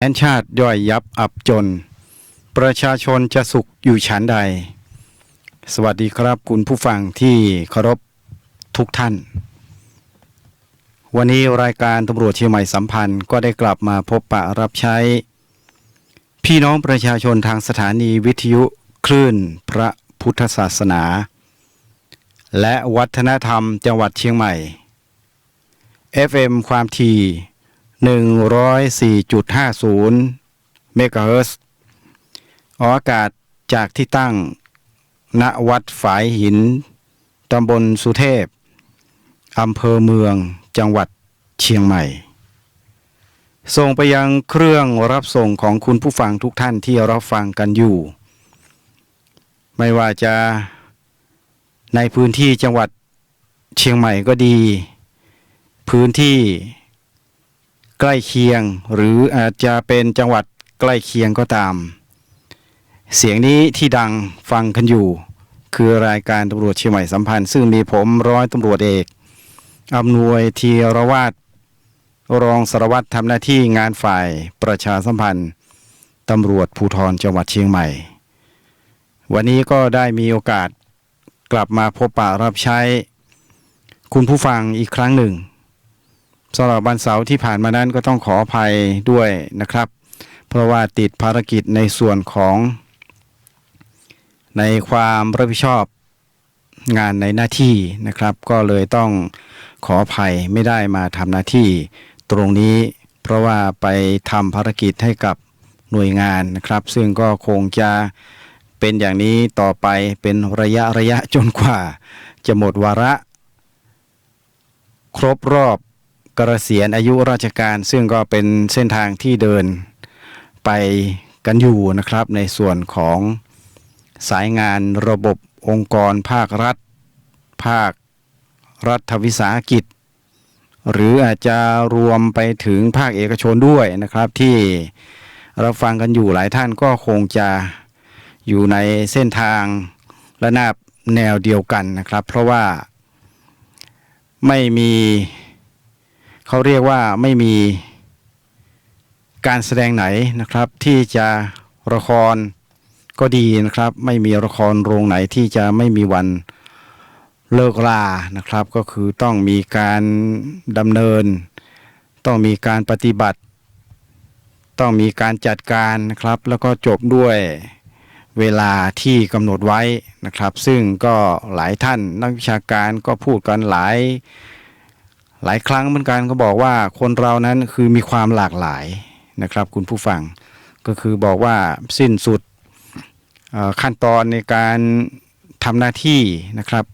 แม้นชาติย่อยยับอับจนประชาชนจะสุขอยู่ฉันใดสวัสดีครับคุณผู้ฟังที่เคารพทุกท่านวันนี้รายการตำรวจเชียงใหม่สัมพันธ์ก็ได้กลับมาพบปะรับใช้พี่น้องประชาชนทางสถานีวิทยุคลื่นพระพุทธศาสนาและวัฒนธรรมจังหวัดเชียงใหม่ FM ความถี่104.50 เมกะเฮิรตซ์ออกอากาศจากที่ตั้งณวัดฝายหินตำบลสุเทพอำเภอเมืองจังหวัดเชียงใหม่ส่งไปยังเครื่องรับส่งของคุณผู้ฟังทุกท่านที่รับฟังกันอยู่ไม่ว่าจะในพื้นที่จังหวัดเชียงใหม่ก็ดีพื้นที่ใกล้เคียงหรืออาจจะเป็นจังหวัดใกล้เคียงก็ตามเสียงนี้ที่ดังฟังกันอยู่คือรายการตำรวจเชียงใหม่สัมพันธ์ซึ่งมีผมร้อยตำรวจเอกอำนวยธีรวาทรองสารวัตรทำหน้าที่งานฝ่ายประชาสัมพันธ์ตำรวจภูธรจังหวัดเชียงใหม่วันนี้ก็ได้มีโอกาสกลับมาพบปะรับใช้คุณผู้ฟังอีกครั้งหนึ่งสำหรับวันเสาร์ที่ผ่านมานั้นก็ต้องขออภัยด้วยนะครับเพราะว่าติดภารกิจในส่วนของในความรับผิดชอบงานในหน้าที่นะครับก็เลยต้องขออภัยไม่ได้มาทำหน้าที่ตรงนี้เพราะว่าไปทำภารกิจให้กับหน่วยงานนะครับซึ่งก็คงจะเป็นอย่างนี้ต่อไปเป็นระยะจนกว่าจะหมดวาระครบรอบเกษียณอายุราชการซึ่งก็เป็นเส้นทางที่เดินไปกันอยู่นะครับในส่วนของสายงานระบบองค์กรภาครัฐภาครัฐวิสาหกิจหรืออาจจะรวมไปถึงภาคเอกชนด้วยนะครับที่เราฟังกันอยู่หลายท่านก็คงจะอยู่ในเส้นทางระนาบแนวเดียวกันนะครับเพราะว่าไม่มีเขาเรียกว่าไม่มีการแสดงไหนนะครับที่จะละครก็ดีนะครับไม่มีละครโรงไหนที่จะไม่มีวันเลิกรานะครับก็คือต้องมีการดำเนินต้องมีการปฏิบัติต้องมีการจัดการนะครับแล้วก็จบด้วยเวลาที่กำหนดไว้นะครับซึ่งก็หลายท่านนักวิชาการก็พูดกันหลายครั้งเหมือนกันก็บอกว่าคนเรานั้นคือมีความหลากหลายนะครับคุณผู้ฟังก็คือบอกว่าสิ้นสุดขั้นตอนในการทำหน้าที่นะครับ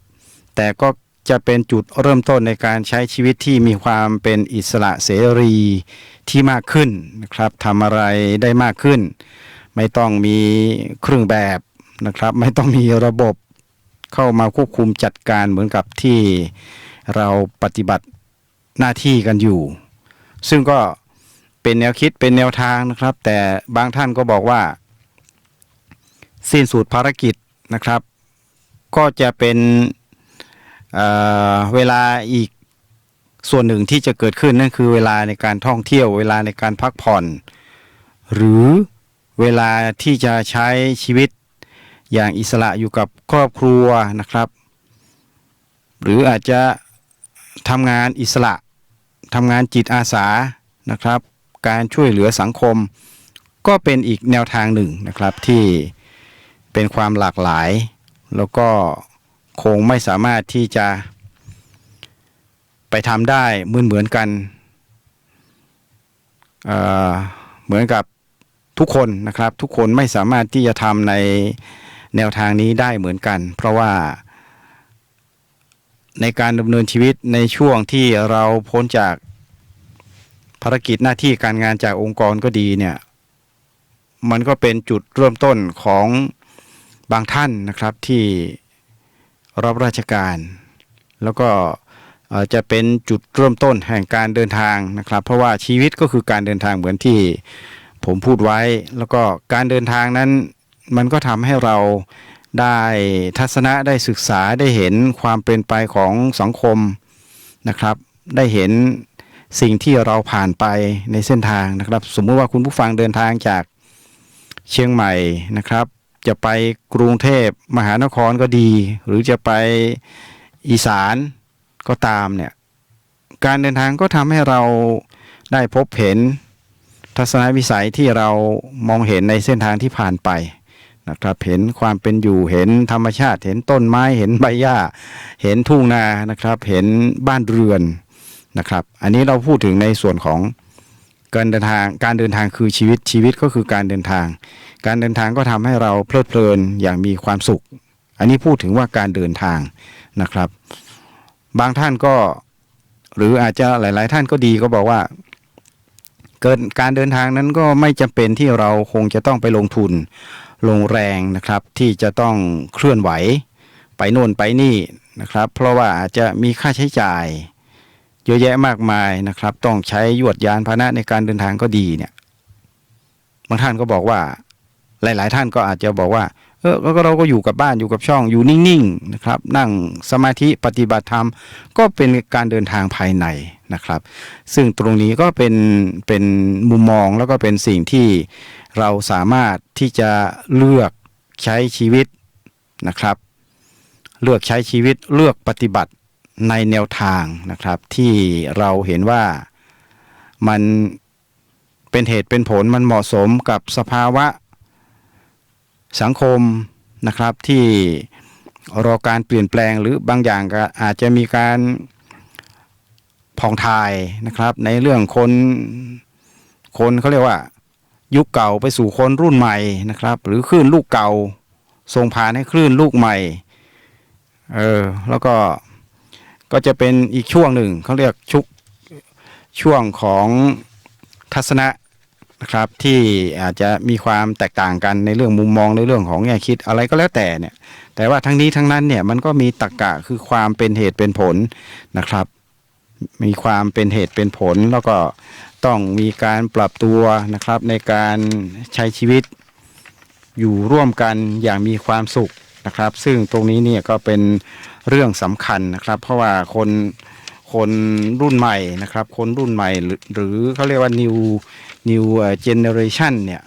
แต่ก็จะเป็นจุดเริ่มต้นในการใช้ชีวิตที่มีความเป็นอิสระเสรีที่มากขึ้นนะครับทำอะไรได้มากขึ้นไม่ต้องมีเครื่องแบบนะครับไม่ต้องมีระบบเข้ามาควบคุมจัดการเหมือนกับที่เราปฏิบัติหน้าที่กันอยู่ซึ่งก็เป็นแนวคิดเป็นแนวทางนะครับแต่บางท่านก็บอกว่าสิ้นสุดภารกิจนะครับก็จะเป็นเวลาอีกส่วนหนึ่งที่จะเกิดขึ้นนั่นคือเวลาในการท่องเที่ยวเวลาในการพักผ่อนหรือเวลาที่จะใช้ชีวิตอย่างอิสระอยู่กับครอบครัวนะครับหรืออาจจะทำงานอิสระทำงานจิตอาสานะครับการช่วยเหลือสังคมก็เป็นอีกแนวทางหนึ่งนะครับที่เป็นความหลากหลายแล้วก็คงไม่สามารถที่จะไปทำได้เหมือนกันเหมือนกับทุกคนนะครับทุกคนไม่สามารถที่จะทำในแนวทางนี้ได้เหมือนกันเพราะว่าในการดำเนินชีวิตในช่วงที่เราพ้นจากภารกิจหน้าที่การงานจากองค์กรก็ดีเนี่ยมันก็เป็นจุดเริ่มต้นของบางท่านนะครับที่รับราชการแล้วก็จะเป็นจุดเริ่มต้นแห่งการเดินทางนะครับเพราะว่าชีวิตก็คือการเดินทางเหมือนที่ผมพูดไว้แล้วก็การเดินทางนั้นมันก็ทำให้เราได้ทัศนะได้ศึกษาได้เห็นความเป็นไปของสังคมนะครับได้เห็น สิ่งที่เราผ่านไปในเส้นทางนะครับสมมุติว่าคุณผู้ฟังเดินทางจากเชียงใหม่นะครับจะไปกรุงเทพมหานครก็ดีหรือจะไปอีสานก็ตามเนี่ยการเดินทางก็ทำให้เราได้พบเห็นทัศนวิสัยที่เรามองเห็นในเส้นทางที่ผ่านไปนะครับเห็นความเป็นอยู่เห็นธรรมชาติเห็นต้นไม้เห็นใบหญ้าเห็นทุ่งนานะครับเห็นบ้านเรือนนะครับอันนี้เราพูดถึงในส่วนของการเดินทางคือชีวิตก็คือการเดินทางก็ทำให้เราเพลิดเพลินอย่างมีความสุขอันนี้พูดถึงว่าการเดินทางนะครับบางท่านก็หรืออาจจะหลายๆท่านก็ดีก็บอกว่าการเดินทางนั้นก็ไม่จำเป็นที่เราคงจะต้องไปลงทุนลงแรงนะครับที่จะต้องเคลื่อนไหวไปโน่นไปนี่นะครับเพราะว่าอาจจะมีค่าใช้จ่ายเยอะแยะมากมายนะครับต้องใช้ยวดยานพาหนะในการเดินทางก็ดีเนี่ยบางท่านก็บอกว่าหลายๆท่านก็อาจจะบอกว่าเราก็อยู่กับบ้านอยู่กับช่องอยู่นิ่งๆนะครับนั่งสมาธิปฏิบัติธรรมก็เป็นการเดินทางภายในนะครับซึ่งตรงนี้ก็เป็นมุมมองแล้วก็เป็นสิ่งที่เราสามารถที่จะเลือกใช้ชีวิตนะครับเลือกใช้ชีวิตเลือกปฏิบัติในแนวทางนะครับที่เราเห็นว่ามันเป็นเหตุเป็นผลมันเหมาะสมกับสภาวะสังคมนะครับที่รอการเปลี่ยนแปลงหรือบางอย่างก็อาจจะมีการผ่องถ่ายนะครับในเรื่องคนเขาเรียกว่ายุคเก่าไปสู่คนรุ่นใหม่นะครับหรือคลื่นลูกเก่าส่งผ่านให้คลื่นลูกใหม่แล้วก็จะเป็นอีกช่วงหนึ่งเขาเรียกช่วงของทัศนะนะครับที่อาจจะมีความแตกต่างกันในเรื่องมุมมองในเรื่องของแง่คิดอะไรก็แล้วแต่เนี่ยแต่ว่าทั้งนี้ทั้งนั้นเนี่ยมันก็มีตรรกะคือความเป็นเหตุเป็นผลนะครับมีความเป็นเหตุเป็นผลแล้วก็ต้องมีการปรับตัวนะครับในการใช้ชีวิตอยู่ร่วมกันอย่างมีความสุขนะครับซึ่งตรงนี้เนี่ยก็เป็นเรื่องสำคัญนะครับเพราะว่าคนรุ่นใหม่นะครับคนรุ่นใหม่หรือเขาเรียกว่า new generation เนี่ย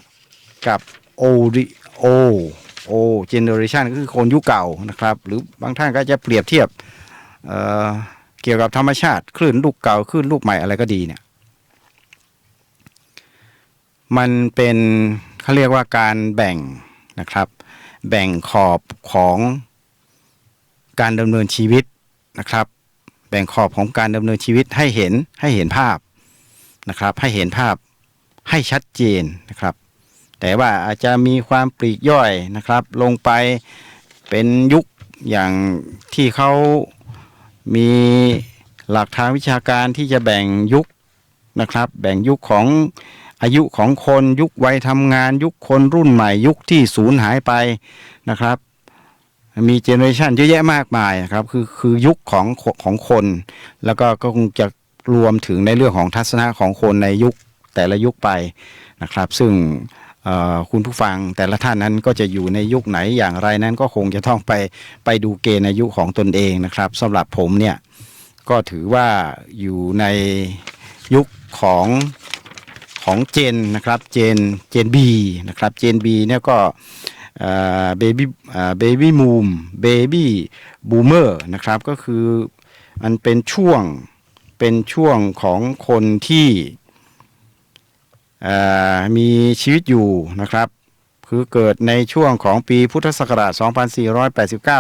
กับ old generation ก็คือคนยุคเก่านะครับหรือบางท่านก็จะเปรียบเทียบเกี่ยวกับธรรมชาติคลื่นลูกเก่าคลื่นลูกใหม่อะไรก็ดีเนี่ยมันเป็นเขาเรียกว่าการแบ่งนะครับแบ่งขอบของการดำเนินชีวิตนะครับแบ่งขอบของการดำเนินชีวิตให้เห็นภาพนะครับให้เห็นภาพให้ชัดเจนนะครับแต่ว่าอาจจะมีความปลีกย่อยนะครับลงไปเป็นยุคอย่างที่เขามีหลักทางวิชาการที่จะแบ่งยุคนะครับแบ่งยุคของอายุของคนยุควัยทำงานยุคคนรุ่นใหม่ยุคที่สูญหายไปนะครับมีเจเนอเรชันเยอะแยะมากมายนะครับคือยุคของคนแล้วก็คงจะรวมถึงในเรื่องของทัศนะของคนในยุคแต่ละยุคไปนะครับซึ่งคุณผู้ฟังแต่ละท่านนั้นก็จะอยู่ในยุคไหนอย่างไรนั้นก็คงจะต้องไปดูเกณฑ์อายุของตนเองนะครับสำหรับผมเนี่ยก็ถือว่าอยู่ในยุคของเจนนะครับเจน B นะครับเจน B เนี่ยก็เบบี้บูมเมอร์นะครับก็คือมันเป็นช่วงของคนที่มีชีวิตอยู่นะครับคือเกิดในช่วงของปีพุทธศักราช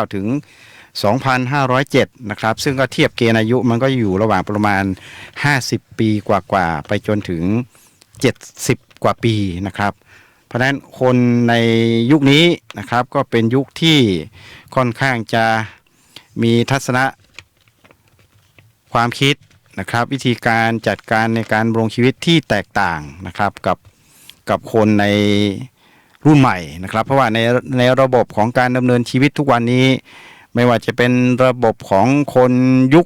2489 ถึง 2507 นะครับซึ่งก็เทียบเกณฑ์อายุมันก็อยู่ระหว่างประมาณ 50 ปีกว่าไปจนถึง 70 กว่าปีนะครับเพราะฉะนั้นคนในยุคนี้นะครับก็เป็นยุคที่ค่อนข้างจะมีทัศนะความคิดนะครับวิธีการจัดการในการดำรงชีวิตที่แตกต่างนะครับกับคนในรุ่นใหม่นะครับเพราะว่าในระบบของการดำเนินชีวิตทุกวันนี้ไม่ว่าจะเป็นระบบของคนยุค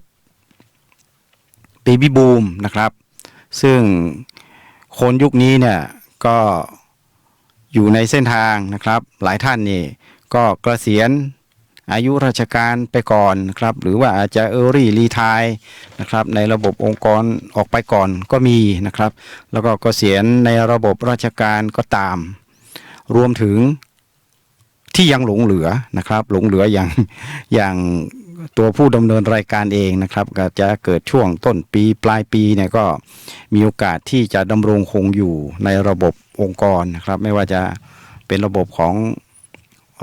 เบบี้บูมนะครับซึ่งคนยุคนี้เนี่ยก็อยู่ในเส้นทางนะครับหลายท่านนี่ก็เกษียณ อายุราชการไปก่อนนะครับหรือว่าอาจจะ early retire นะครับในระบบองค์กรออกไปก่อนก็มีนะครับแล้วก็เกษียณในระบบราชการก็ตามรวมถึงที่ยังหลงเหลือนะครับหลงเหลืออย่างตัวผู้ดำเนินรายการเองนะครับก็จะเกิดช่วงต้นปีปลายปีเนี่ยก็มีโอกาสที่จะดำรงคงอยู่ในระบบองค์กรนะครับไม่ว่าจะเป็นระบบของ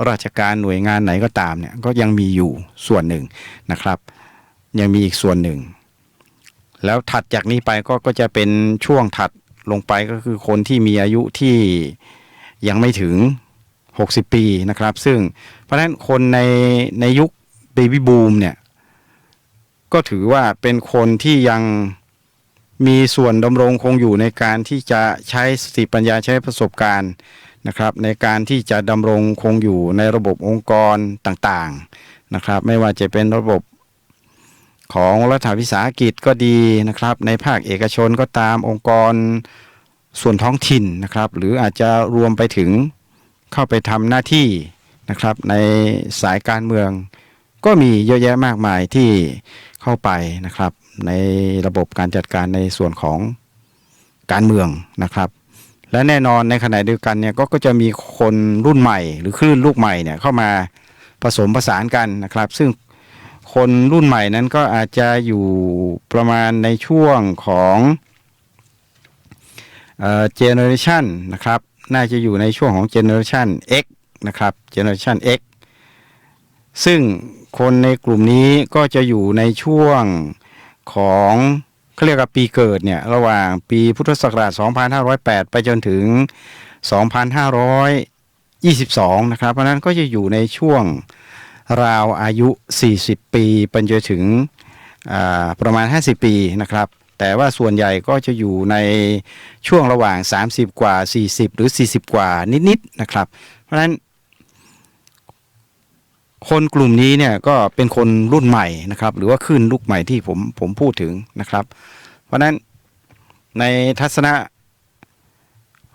ราชการหน่วยงานไหนก็ตามเนี่ยก็ยังมีอยู่ส่วนหนึ่งนะครับยังมีอีกส่วนหนึ่งแล้วถัดจากนี้ไปก็จะเป็นช่วงถัดลงไปก็คือคนที่มีอายุที่ยังไม่ถึง60ปีนะครับซึ่งเพราะฉะนั้นคนในยุคเบบี้บูมเนี่ยก็ถือว่าเป็นคนที่ยังมีส่วนดำรงคงอยู่ในการที่จะใช้สติปัญญาใช้ประสบการณ์นะครับในการที่จะดำรงคงอยู่ในระบบองค์กรต่างๆนะครับไม่ว่าจะเป็นระบบของรัฐวิสาหกิจก็ดีนะครับในภาคเอกชนก็ตามองค์กรส่วนท้องถิ่นนะครับหรืออาจจะรวมไปถึงเข้าไปทำหน้าที่นะครับในสายการเมืองก็มีเยอะแยะมากมายที่เข้าไปนะครับในระบบการจัดการในส่วนของการเมืองนะครับและแน่นอนในขณะเดียวกันเนี่ยก็จะมีคนรุ่นใหม่หรือคลื่นลูกใหม่เนี่ยเข้ามาผสมผสานกันนะครับซึ่งคนรุ่นใหม่นั้นก็อาจจะอยู่ประมาณในช่วงของgeneration นะครับน่าจะอยู่ในช่วงของ generation X นะครับ generation X ซึ่งคนในกลุ่มนี้ก็จะอยู่ในช่วงของเขาเรียกว่าปีเกิดเนี่ยระหว่างปีพุทธศักราช2508ไปจนถึง2522นะครับเพราะนั้นก็จะอยู่ในช่วงราวอายุ40ปีไปจนถึงประมาณ50ปีนะครับแต่ว่าส่วนใหญ่ก็จะอยู่ในช่วงระหว่าง30กว่า40หรือ40กว่านิดๆนะครับเพราะฉะนั้นคนกลุ่มนี้เนี่ยก็เป็นคนรุ่นใหม่นะครับหรือว่าขึ้นลูกใหม่ที่ผมพูดถึงนะครับเพราะฉะนั้นในทัศนะ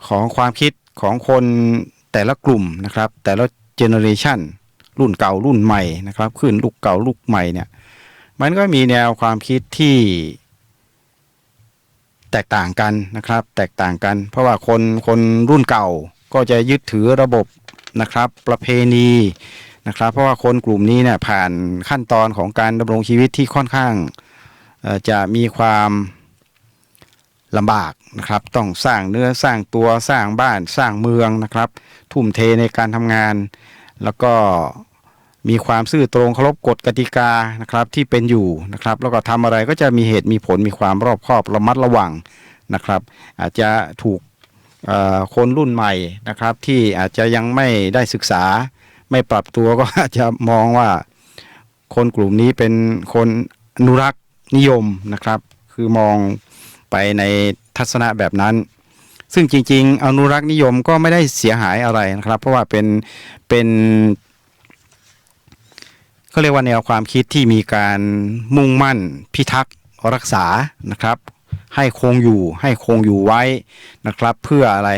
ของความคิดของคนแต่ละกลุ่มนะครับแต่ละเจเนอเรชันรุ่นเก่ารุ่นใหม่นะครับขึ้นลูกเก่าลูกใหม่เนี่ยมันก็มีแนวความคิดที่แตกต่างกันนะครับแตกต่างกันเพราะว่าคนรุ่นเก่าก็จะยึดถือระบบนะครับประเพณีนะครับเพราะว่าคนกลุ่มนี้เนี่ยผ่านขั้นตอนของการดำรงชีวิตที่ค่อนข้างจะมีความลำบากนะครับต้องสร้างเนื้อสร้างตัวสร้างบ้านสร้างเมืองนะครับทุ่มเทในการทำงานแล้วก็มีความซื่อตรงเคารพกฎกติกานะครับที่เป็นอยู่นะครับแล้วก็ทำอะไรก็จะมีเหตุมีผลมีความรอบคอบระมัดระวังนะครับอาจจะถูกคนรุ่นใหม่นะครับที่อาจจะยังไม่ได้ศึกษาไม่ปรับตัวก็อาจจะมองว่าคนกลุ่มนี้เป็นคนอนุรักษ์นิยมนะครับคือมองไปในทัศนะแบบนั้นซึ่งจริงๆอนุรักษ์นิยมก็ไม่ได้เสียหายอะไรนะครับเพราะว่าเป็นเขาเรียกว่าแนวความคิดที่มีการมุ่งมั่นพิทักษ์รักษานะครับให้คงอยู่ไว้นะครับเพื่ออะไร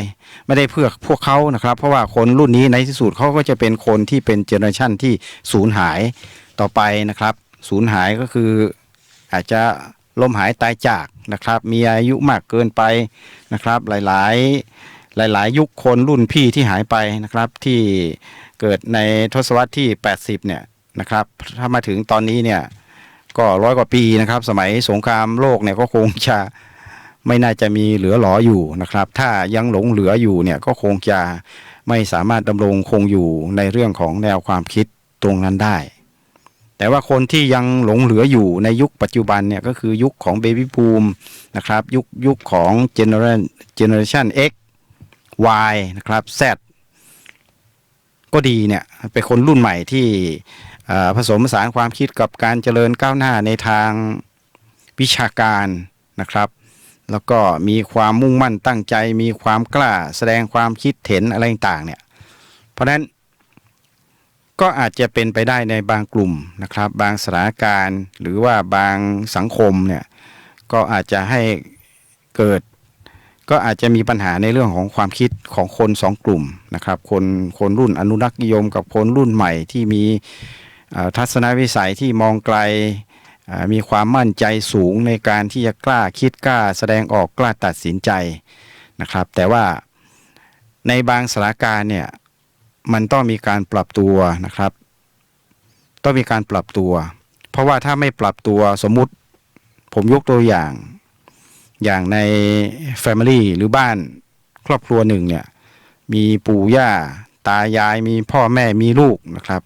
ไม่ได้เพื่อพวกเขานะครับเพราะว่าคนรุ่นนี้ในที่สุดเขาก็จะเป็นคนที่เป็นเจเนอเรชันที่สูญหายต่อไปนะครับสูญหายก็คืออาจจะล้มหายตายจากนะครับมีอายุมากเกินไปนะครับหลายยุคคนรุ่นพี่ที่หายไปนะครับที่เกิดในทศวรรษที่80เนี่ยนะครับถ้ามาถึงตอนนี้เนี่ยก็100 กว่าปีนะครับสมัยสงครามโลกเนี่ยก็คงจะไม่น่าจะมีเหลือหลออยู่นะครับถ้ายังหลงเหลืออยู่เนี่ยก็คงจะไม่สามารถดำรงคงอยู่ในเรื่องของแนวความคิดตรงนั้นได้แต่ว่าคนที่ยังหลงเหลืออยู่ในยุคปัจจุบันเนี่ยก็คือยุคของเบบี้บูมนะครับยุคของเจเนอเรชัน X Y นะครับ Z ก็ดีเนี่ยเป็นคนรุ่นใหม่ที่ผสมผสานความคิดกับการเจริญก้าวหน้าในทางวิชาการนะครับแล้วก็มีความมุ่งมั่นตั้งใจมีความกล้าแสดงความคิดเห็นอะไรต่างๆเนี่ยเพราะฉะนั้นก็อาจจะเป็นไปได้ในบางกลุ่มนะครับบางสถานการณ์หรือว่าบางสังคมเนี่ยก็อาจจะให้เกิดก็อาจจะมีปัญหาในเรื่องของความคิดของคน2 กลุ่มนะครับคนรุ่นอนุรักษ์นิยมกับคนรุ่นใหม่ที่มี ทัศนวิสัยที่มองไกลมีความมั่นใจสูงในการที่จะกล้าคิดกล้าแสดงออกกล้าตัดสินใจนะครับแต่ว่าในบางสถานการณ์เนี่ยมันต้องมีการปรับตัวนะครับต้องมีการปรับตัวเพราะว่าถ้าไม่ปรับตัวสมมุติผมยกตัวอย่างใน Family หรือบ้านครอบครัวหนึ่งเนี่ยมีปู่ย่าตายายมีพ่อแม่มีลูกนะครับ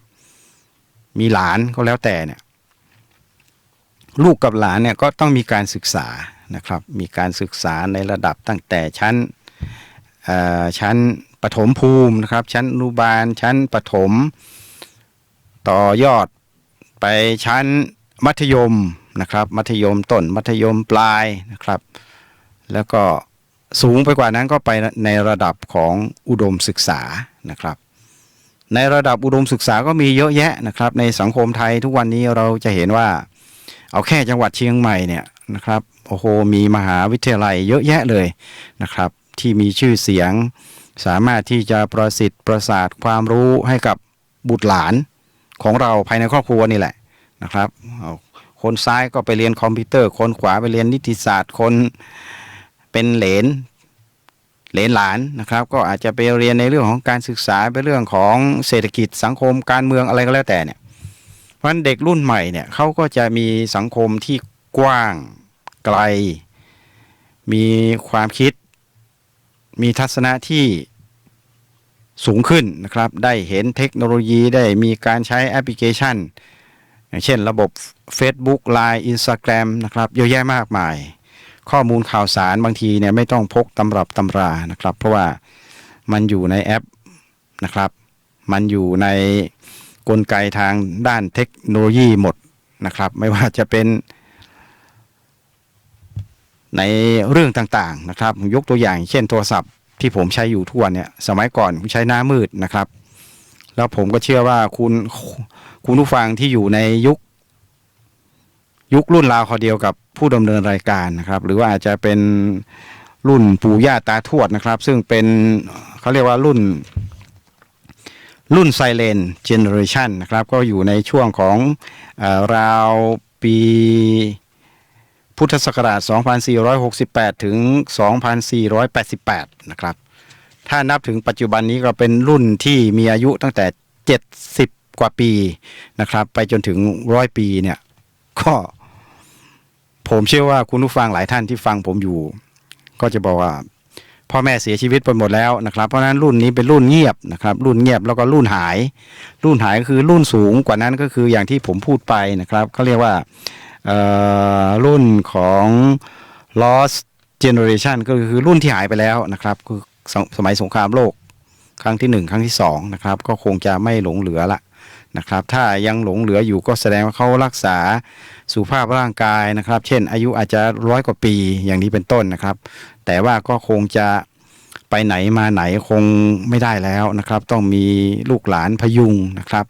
มีหลานก็แล้วแต่เนี่ยลูกกับหลานเนี่ยก็ต้องมีการศึกษานะครับมีการศึกษาในระดับตั้งแต่ชั้นประถมภูมินะครับชั้นอนุบาลชั้นประถมต่อยอดไปชั้นมัธยมนะครับมัธยมต้นมัธยมปลายนะครับแล้วก็สูงไปกว่านั้นก็ไปในระดับของอุดมศึกษานะครับในระดับอุดมศึกษาก็มีเยอะแยะนะครับในสังคมไทยทุกวันนี้เราจะเห็นว่าเอาแค่จังหวัดเชียงใหม่เนี่ยนะครับโอ้โหมีมหาวิทยาลัยเยอะแยะเลยนะครับที่มีชื่อเสียงสามารถที่จะประสิทธิ์ประสาทความรู้ให้กับบุตรหลานของเราภายในครอบครัวนี่แหละนะครับคนซ้ายก็ไปเรียนคอมพิวเตอร์คนขวาไปเรียนนิติศาสตร์คนเป็นเหลนหลานนะครับก็อาจจะไปเรียนในเรื่องของการศึกษาไปเรื่องของเศรษฐกิจสังคมการเมืองอะไรก็แล้วแต่เนี่ยเพราะฉะนั้นเด็กรุ่นใหม่เนี่ยเขาก็จะมีสังคมที่กว้างไกลมีความคิดมีทัศนะที่สูงขึ้นนะครับได้เห็นเทคโนโลยีได้มีการใช้แอปพลิเคชันอย่างเช่นระบบ Facebook Line Instagram นะครับเยอะแยะมากมายข้อมูลข่าวสารบางทีเนี่ยไม่ต้องพกตำรับตำรานะครับเพราะว่ามันอยู่ในแอปนะครับมันอยู่ในกลไกทางด้านเทคโนโลยีหมดนะครับไม่ว่าจะเป็นในเรื่องต่างๆนะครับยกตัวอย่างเช่นโทรศัพท์ที่ผมใช้อยู่ทุกวันเนี่ยสมัยก่อนผมใช้หน้ามืดนะครับแล้วผมก็เชื่อว่าคุณผู้ฟังที่อยู่ในยุครุ่นราวคราวเดียวกับผู้ดำเนินรายการนะครับหรือว่าอาจจะเป็นรุ่นปู่ย่าตาทวดนะครับซึ่งเป็นเขาเรียกว่ารุ่นไซเลนเจเนอเรชันนะครับก็อยู่ในช่วงของราวปีพุทธศักราช 2468 ถึง 2488 นะครับถ้านับถึงปัจจุบันนี้ก็เป็นรุ่นที่มีอายุตั้งแต่70 กว่าปีนะครับไปจนถึง100 ปีเนี่ยก็ผมเชื่อว่าคุณผู้ฟังหลายท่านที่ฟังผมอยู่ก็จะบอกว่าพ่อแม่เสียชีวิตไปหมดแล้วนะครับเพราะฉะนั้นรุ่นนี้เป็นรุ่นเงียบนะครับรุ่นเงียบแล้วก็รุ่นหายก็คือรุ่นสูงกว่านั้นก็คืออย่างที่ผมพูดไปนะครับเขาเรียกว่ารุ่นของ lost generation ก็คือรุ่นที่หายไปแล้วนะครับคือสมัยสงครามโลกครั้งที่1ครั้งที่2นะครับก็คงจะไม่หลงเหลือละนะครับถ้ายังหลงเหลืออยู่ก็แสดงว่าเขารักษาสุขภาพร่างกายนะครับเช่นอายุอาจจะ100 กว่าปีอย่างนี้เป็นต้นนะครับแต่ว่าก็คงจะไปไหนมาไหนคงไม่ได้แล้วนะครับต้องมีลูกหลานพยุงนะครับ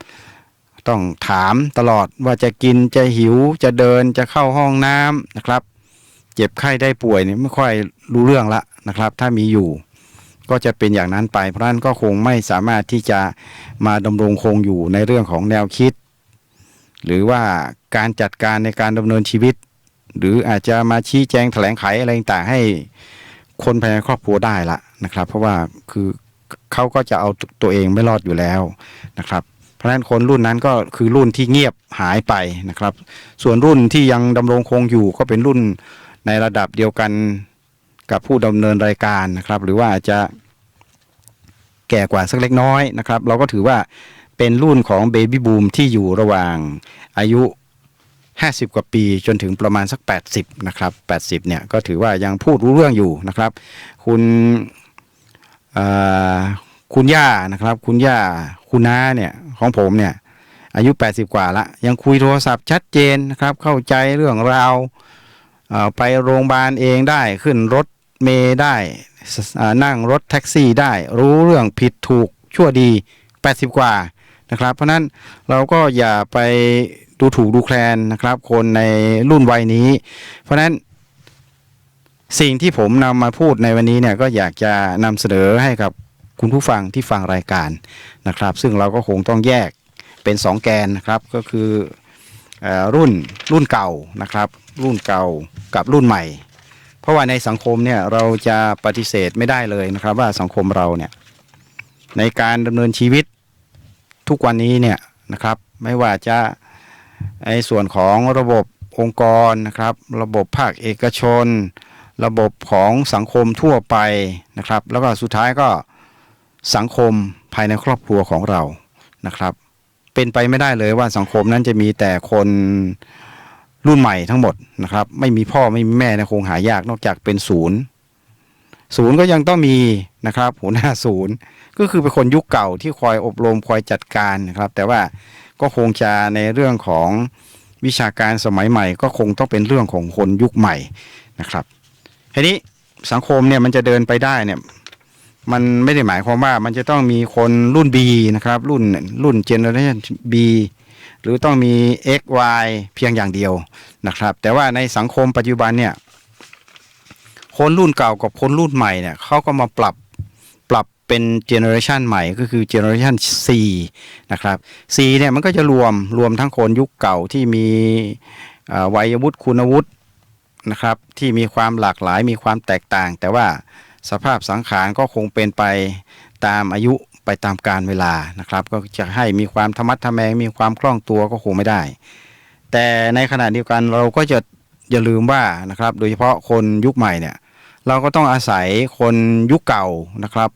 ต้องถามตลอดว่าจะกินจะหิวจะเดินจะเข้าห้องน้ำนะครับเจ็บไข้ได้ป่วยเนี่ยไม่ค่อยรู้เรื่องละนะครับถ้ามีอยู่ก็จะเป็นอย่างนั้นไปเพราะฉะนั้นก็คงไม่สามารถที่จะมาดำรงคงอยู่ในเรื่องของแนวคิดหรือว่าการจัดการในการดำเนินชีวิตหรืออาจจะมาชี้แจงแถลงไขอะไรต่างๆให้คนภายในครอบครัวได้ละนะครับเพราะว่าคือเขาก็จะเอาตัวเองไม่รอดอยู่แล้วนะครับเพราะฉะนั้นคนรุ่นนั้นก็คือรุ่นที่เงียบหายไปนะครับส่วนรุ่นที่ยังดำรงคงอยู่ก็เป็นรุ่นในระดับเดียวกันกับผู้ดำเนินรายการนะครับหรือว่าอาจจะแก่กว่าสักเล็กน้อยนะครับเราก็ถือว่าเป็นรุ่นของเบบี้บูมที่อยู่ระหว่างอายุ50 กว่าปีจนถึงประมาณสัก80นะครับ80เนี่ยก็ถือว่ายังพูดรู้เรื่องอยู่นะครับคุณย่านะครับคุณย่าคุณน้าเนี่ยของผมเนี่ยอายุ80 กว่าละยังคุยโทรศัพท์ชัดเจนนะครับเข้าใจเรื่องราวไปโรงพยาบาลเองได้ขึ้นรถเมล์ได้นั่งรถแท็กซี่ได้รู้เรื่องผิดถูกชั่วดี80 กว่านะครับเพราะนั้นเราก็อย่าไปดูถูกดูแคลนนะครับคนในรุ่นวัยนี้เพราะนั้นสิ่งที่ผมนำมาพูดในวันนี้เนี่ยก็อยากจะนำเสนอให้กับคุณผู้ฟังที่ฟังรายการนะครับซึ่งเราก็คงต้องแยก เป็น2 แกนนะครับก็คือรุ่นเก่านะครับรุ่นเก่ากับรุ่นใหม่เพราะว่าในสังคมเนี่ยเราจะปฏิเสธไม่ได้เลยนะครับว่าสังคมเราเนี่ยในการดำเนินชีวิตทุกวันนี้เนี่ยนะครับไม่ว่าจะในส่วนของระบบองค์กรนะครับระบบภาคเอกชนระบบของสังคมทั่วไปนะครับแล้วก็สุดท้ายก็สังคมภายในครอบครัวของเรานะครับเป็นไปไม่ได้เลยว่าสังคมนั้นจะมีแต่คนรุ่นใหม่ทั้งหมดนะครับไม่มีพ่อไม่มีแม่นะคงหายากนอกจากเป็นศูนย์ก็ยังต้องมีนะครับหัวหน้าศูนย์ก็คือเป็นคนยุคเก่าที่คอยอบรมคอยจัดการนะครับแต่ว่าก็คงจะในเรื่องของวิชาการสมัยใหม่ก็คงต้องเป็นเรื่องของคนยุคใหม่นะครับทีนี้สังคมเนี่ยมันจะเดินไปได้เนี่ยมันไม่ได้หมายความว่ามันจะต้องมีคนรุ่น B นะครับรุ่น Generation B หรือต้องมี X Y เพียงอย่างเดียวนะครับแต่ว่าในสังคมปัจจุบันเนี่ยคนรุ่นเก่ากับคนรุ่นใหม่เนี่ยเขาก็มาปรับเป็นเจเนอเรชันใหม่ก็คือเจเนอเรชัน C นะครับ C เนี่ยมันก็จะรวมทั้งคนยุคเก่าที่มีวัยวุฒิคุณวุฒินะครับที่มีความหลากหลายมีความแตกต่างแต่ว่าสภาพสังขารก็คงเป็นไปตามอายุไปตามกาลเวลานะครับก็จะให้มีความธรรมัดทะแมงมีความคล่องตัวก็คงไม่ได้แต่ในขณะเดียวกันเราก็จะอย่าลืมว่านะครับโดยเฉพาะคนยุคใหม่เนี่ยเราก็ต้องอาศัยคนยุคเก่านะครับ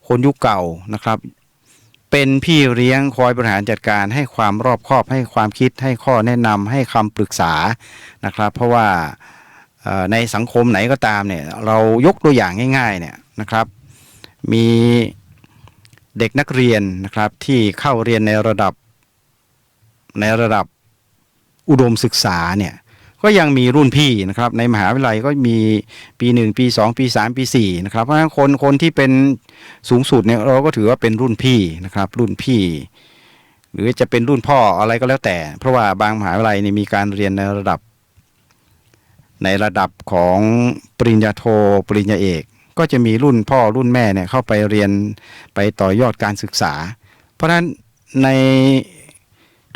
คนยุคเก่านะครับเป็นพี่เลี้ยงคอยบริหารจัดการให้ความรอบคอบให้ความคิดให้ข้อแนะนำให้คำปรึกษานะครับเพราะว่าในสังคมไหนก็ตามเนี่ยเรายกตัวอย่างง่ายๆเนี่ยนะครับมีเด็กนักเรียนนะครับที่เข้าเรียนในระดับอุดมศึกษาเนี่ยก็ยังมีรุ่นพี่นะครับในมหาวิทยาลัยก็มีปี1ปี2ปี3ปี4นะครับเพราะฉะนั้นคนที่เป็นสูงสุดเนี่ยเราก็ถือว่าเป็นรุ่นพี่นะครับรุ่นพี่หรือจะเป็นรุ่นพ่ออะไรก็แล้วแต่เพราะว่าบางมหาวิทยาลัยนี่มีการเรียนในระดับของปริญญาโทปริญญาเอกก็จะมีรุ่นพ่อรุ่นแม่เนี่ยเข้าไปเรียนไปต่อยอดการศึกษาเพราะฉะนั้นใน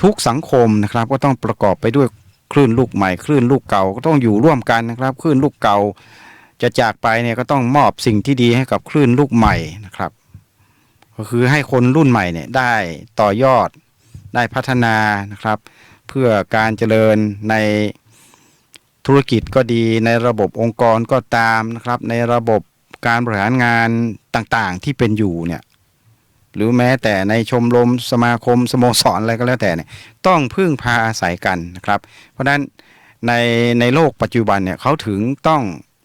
ทุกสังคมนะครับก็ต้องประกอบไปด้วยคลื่นลูกใหม่คลื่นลูกเก่าก็ต้องอยู่ร่วมกันนะครับคลื่นลูกเก่าจะจากไปเนี่ยก็ต้องมอบสิ่งที่ดีให้กับคลื่นลูกใหม่นะครับก็คือให้คนรุ่นใหม่เนี่ยได้ต่อยอดได้พัฒนานะครับเพื่อการเจริญในธุรกิจก็ดีในระบบองค์กรก็ตามนะครับในระบบการบริหารงานต่างๆที่เป็นอยู่เนี่ยหรือแม้แต่ในชมรมสมาคมสโมสรอะไรก็แล้วแต่เนี่ยต้องพึ่งพาอาศัยกันนะครับเพราะฉะนั้นในโลกปัจจุบันเนี่ยเขาถึงต้อง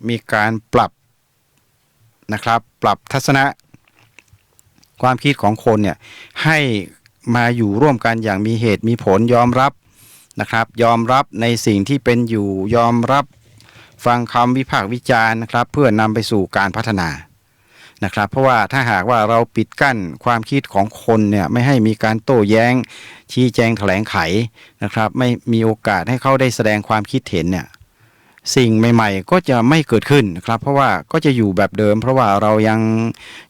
มีการปรับนะครับปรับทัศนะความคิดของคนเนี่ยให้มาอยู่ร่วมกันอย่างมีเหตุมีผลยอมรับนะครับยอมรับในสิ่งที่เป็นอยู่ยอมรับฟังคำวิพากษ์วิจารณ์นะครับเพื่อนำไปสู่การพัฒนานะครับเพราะว่าถ้าหากว่าเราปิดกั้นความคิดของคนเนี่ยไม่ให้มีการโต้แย้งชี้แจงแถลงไขนะครับไม่มีโอกาสให้เขาได้แสดงความคิดเห็นเนี่ยสิ่งใหม่ๆก็จะไม่เกิดขึ้นนะครับเพราะว่าก็จะอยู่แบบเดิมเพราะว่าเรายัง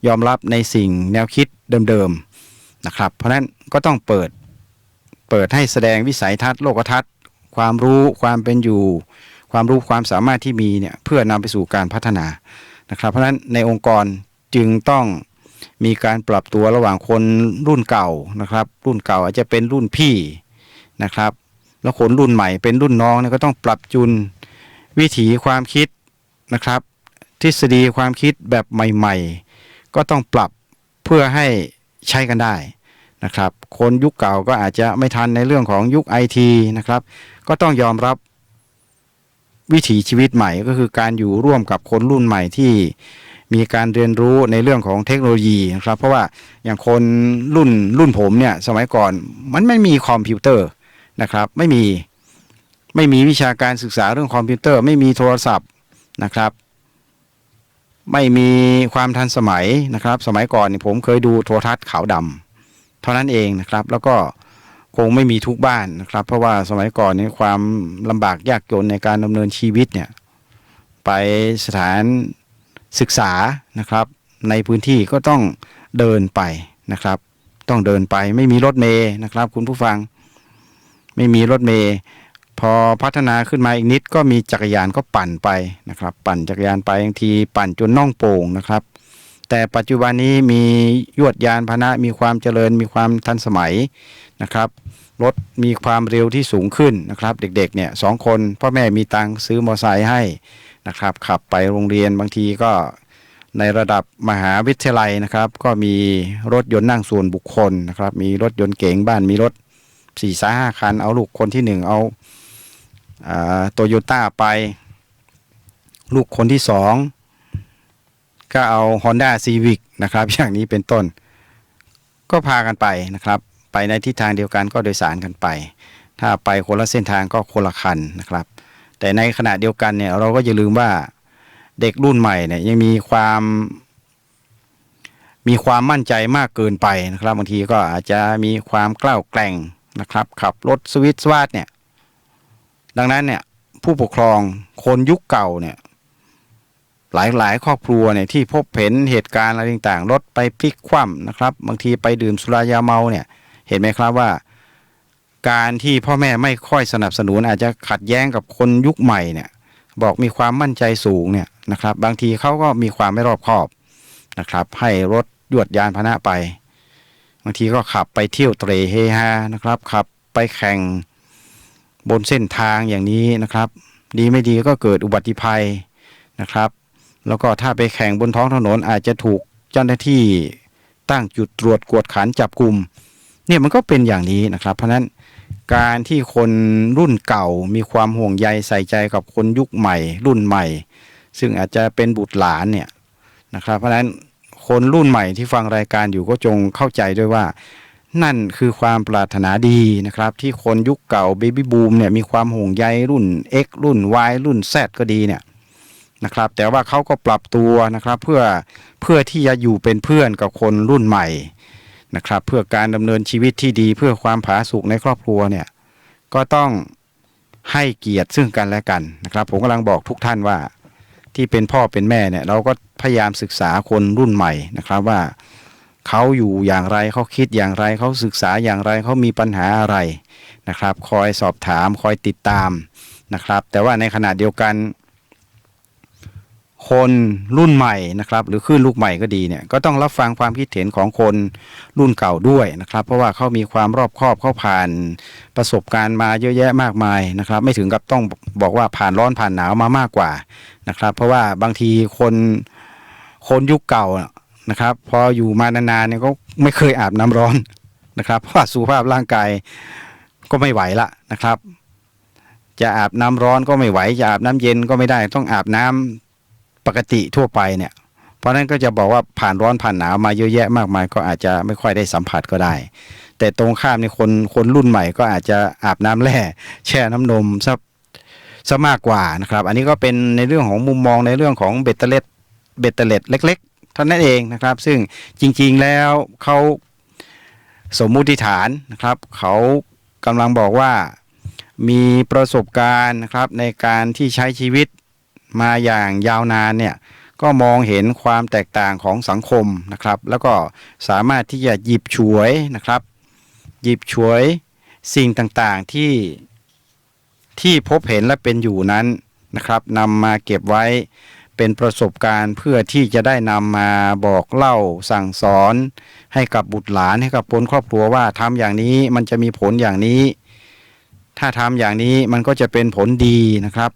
ยอมรับในสิ่งแนวคิดเดิมๆนะครับเพราะฉะนั้นก็ต้องเปิดให้แสดงวิสัยทัศน์โลกทัศน์ความรู้ความเป็นอยู่ความรู้ความสามารถที่มีเนี่ยเพื่อนำไปสู่การพัฒนานะครับเพราะฉะนั้นในองค์กรจึงต้องมีการปรับตัวระหว่างคนรุ่นเก่านะครับรุ่นเก่าอาจจะเป็นรุ่นพี่นะครับแล้วคนรุ่นใหม่เป็นรุ่นน้องเนี่ยก็ต้องปรับจูนวิถีความคิดนะครับทฤษฎีความคิดแบบใหม่ๆก็ต้องปรับเพื่อให้ใช้กันได้นะครับคนยุคเก่าก็อาจจะไม่ทันในเรื่องของยุค IT นะครับก็ต้องยอมรับวิถีชีวิตใหม่ก็คือการอยู่ร่วมกับคนรุ่นใหม่ที่มีการเรียนรู้ในเรื่องของเทคโนโลยีนะครับเพราะว่าอย่างคนรุ่นผมเนี่ยสมัยก่อนมันไม่มีคอมพิวเตอร์นะครับไม่มีวิชาการศึกษาเรื่องคอมพิวเตอร์ไม่มีโทรศัพท์นะครับไม่มีความทันสมัยนะครับสมัยก่อนผมเคยดูโทรทัศน์ขาวดำเท่านั้นเองนะครับแล้วก็คงไม่มีทุกบ้านนะครับเพราะว่าสมัยก่อนนี้ความลำบากยากจนในการดำเนินชีวิตเนี่ยไปสถานศึกษานะครับในพื้นที่ก็ต้องเดินไปนะครับ ต้องเดินไปไม่มีรถเมล์นะครับคุณผู้ฟังไม่มีรถเมล์พอพัฒนาขึ้นมาอีกนิดก็มีจักรยานก็ปั่นไปนะครับปั่นจักรยานไปบางทีปั่นจนน่องโป่งนะครับแต่ปัจจุบันนี้มียวดยานพาหนะมีความเจริญมีความทันสมัยนะครับรถมีความเร็วที่สูงขึ้นนะครับเด็กๆเนี่ย2 คนพ่อแม่มีตังค์ซื้อมอเตอร์ไซค์ให้นะครับขับไปโรงเรียนบางทีก็ในระดับมหาวิทยาลัยนะครับก็มีรถยนต์นั่งส่วนบุคคลนะครับมีรถยนต์เก๋งบ้านมีรถ4-5 คันเอาลูกคนที่1เอาโตโยต้าไปลูกคนที่2ก็เอา Honda Civic นะครับอย่างนี้เป็นต้นก็พากันไปนะครับไปในทิศทางเดียวกันก็โดยสารกันไปถ้าไปคนละเส้นทางก็คนละคันนะครับแต่ในขณะเดียวกันเนี่ยเราก็อย่าลืมว่าเด็กรุ่นใหม่เนี่ยยังมีความมั่นใจมากเกินไปนะครับบางทีก็อาจจะมีความกล้าแกร่งนะครับขับรถสวิตช์สวาทเนี่ยดังนั้นเนี่ยผู้ปกครองคนยุคเก่าเนี่ยหลายครอบครัวเนี่ยที่พบเห็นเหตุการณ์อะไรต่างๆรถไปพลิกคว่ำนะครับบางทีไปดื่มสุรายาเมาเนี่ยเห็นไหมครับว่าการที่พ่อแม่ไม่ค่อยสนับสนุนอาจจะขัดแย้งกับคนยุคใหม่เนี่ยบอกมีความมั่นใจสูงเนี่ยนะครับบางทีเขาก็มีความไม่รอบคอบนะครับให้รถยวดยานพาหนะไปบางทีก็ขับไปเที่ยวเตร่เฮฮานะครับขับไปแข่งบนเส้นทางอย่างนี้นะครับดีไม่ดีก็เกิดอุบัติภัยนะครับแล้วก็ถ้าไปแข่งบนท้องถนนอาจจะถูกเจ้าหน้าที่ตั้งจุดตรวจกวดขันจับกุมเนี่ยมันก็เป็นอย่างนี้นะครับเพราะนั้นการที่คนรุ่นเก่ามีความห่วงใยใส่ใจกับคนยุคใหม่รุ่นใหม่ซึ่งอาจจะเป็นบุตรหลานเนี่ยนะครับเพราะฉะนั้นคนรุ่นใหม่ที่ฟังรายการอยู่ก็จงเข้าใจด้วยว่านั่นคือความปรารถนาดีนะครับที่คนยุคเก่าเบบี้บูมเนี่ยมีความห่วงใยรุ่น X รุ่น Y รุ่น Z ก็ดีเนี่ยนะครับแต่ว่าเขาก็ปรับตัวนะครับเพื่อที่จะอยู่เป็นเพื่อนกับคนรุ่นใหม่นะครับเพื่อการดำเนินชีวิตที่ดีเพื่อความผาสุกในครอบครัวเนี่ยก็ต้องให้เกียรติซึ่งกันและกันนะครับผมกำลังบอกทุกท่านว่าที่เป็นพ่อเป็นแม่เนี่ยเราก็พยายามศึกษาคนรุ่นใหม่นะครับว่าเขาอยู่อย่างไรเขาคิดอย่างไรเขาศึกษาอย่างไรเขามีปัญหาอะไรนะครับคอยสอบถามคอยติดตามนะครับแต่ว่าในขณะเดียวกันคนรุ่นใหม่นะครับหรือคลื่นลูกใหม่ก็ดีเนี่ยก็ต้องรับฟังความคิดเห็นของคนรุ่นเก่าด้วยนะครับเพราะว่าเขามีความรอบคอบเขาผ่านประสบการณ์มาเยอะแยะมากมายนะครับไม่ถึงกับต้องบอกว่าผ่านร้อนผ่านหนาวมามากกว่านะครับเพราะว่าบางทีคนยุคเก่านะครับพออยู่มานานๆเนี่ยก็ไม่เคยอาบน้ำร้อนนะครับเพราะว่าสุขภาพร่างกายก็ไม่ไหวละนะครับจะอาบน้ำร้อนก็ไม่ไหวจะอาบน้ำเย็นก็ไม่ได้ต้องอาบน้ำปกติทั่วไปเนี่ยเพราะนั้นก็จะบอกว่าผ่านร้อนผ่านหนาวมาเยอะแยะมากมายก็อาจจะไม่ค่อยได้สัมผัสก็ได้แต่ตรงข้ามในคนรุ่นใหม่ก็อาจจะอาบน้ำแร่แช่น้ำนมซะมากกว่านะครับอันนี้ก็เป็นในเรื่องของมุมมองในเรื่องของเบ็ดเตล็ดเล็กๆเท่านั้นเองนะครับซึ่งจริงๆแล้วเขาสมมุติฐานนะครับเขากำลังบอกว่ามีประสบการณ์นะครับในการที่ใช้ชีวิตมาอย่างยาวนานเนี่ยก็มองเห็นความแตกต่างของสังคมนะครับแล้วก็สามารถที่จะหยิบฉวยนะครับหยิบฉวยสิ่งต่างๆที่พบเห็นและเป็นอยู่นั้นนะครับนำมาเก็บไว้เป็นประสบการณ์เพื่อที่จะได้นำมาบอกเล่าสั่งสอนให้กับบุตรหลานให้กับคนครอบครัวว่าทำอย่างนี้มันจะมีผลอย่างนี้ถ้าทำอย่างนี้มันก็จะเป็นผลดีนะครับ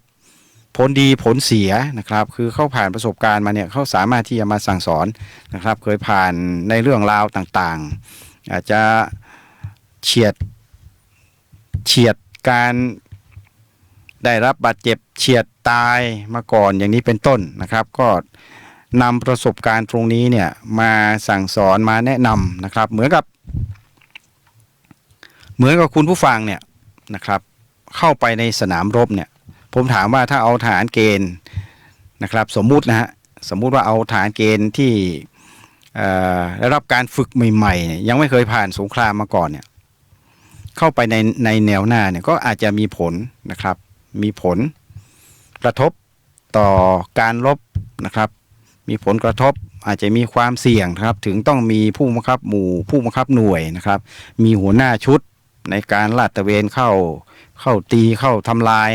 ผลดีผลเสียนะครับคือเขาผ่านประสบการณ์มาเนี่ยเขาสามารถที่จะมาสั่งสอนนะครับเคยผ่านในเรื่องราวต่างๆอาจจะเฉียดการได้รับบาดเจ็บเฉียดตายมาก่อนอย่างนี้เป็นต้นนะครับก็นำประสบการณ์ตรงนี้เนี่ยมาสั่งสอนมาแนะนำนะครับเหมือนกับคุณผู้ฟังเนี่ยนะครับเข้าไปในสนามรบเนี่ยผมถามว่าถ้าเอาทหารเกณฑ์นะครับสมมุติว่าเอาทหารเกณฑ์ที่ได้รับการฝึกใหม่ๆเนี่ยยังไม่เคยผ่านสงครามมาก่อนเนี่ยเข้าไปในแนวหน้าเนี่ยก็อาจจะมีผลนะครับมีผลกระทบต่อการรบนะครับมีผลกระทบ อาจจะมีความเสี่ยงครับถึงต้องมีผู้บังคับหมู่ผู้บังคับหน่วยนะครับมีหัวหน้าชุดในการลาดตระเวนเข้าตีเข้าทำลาย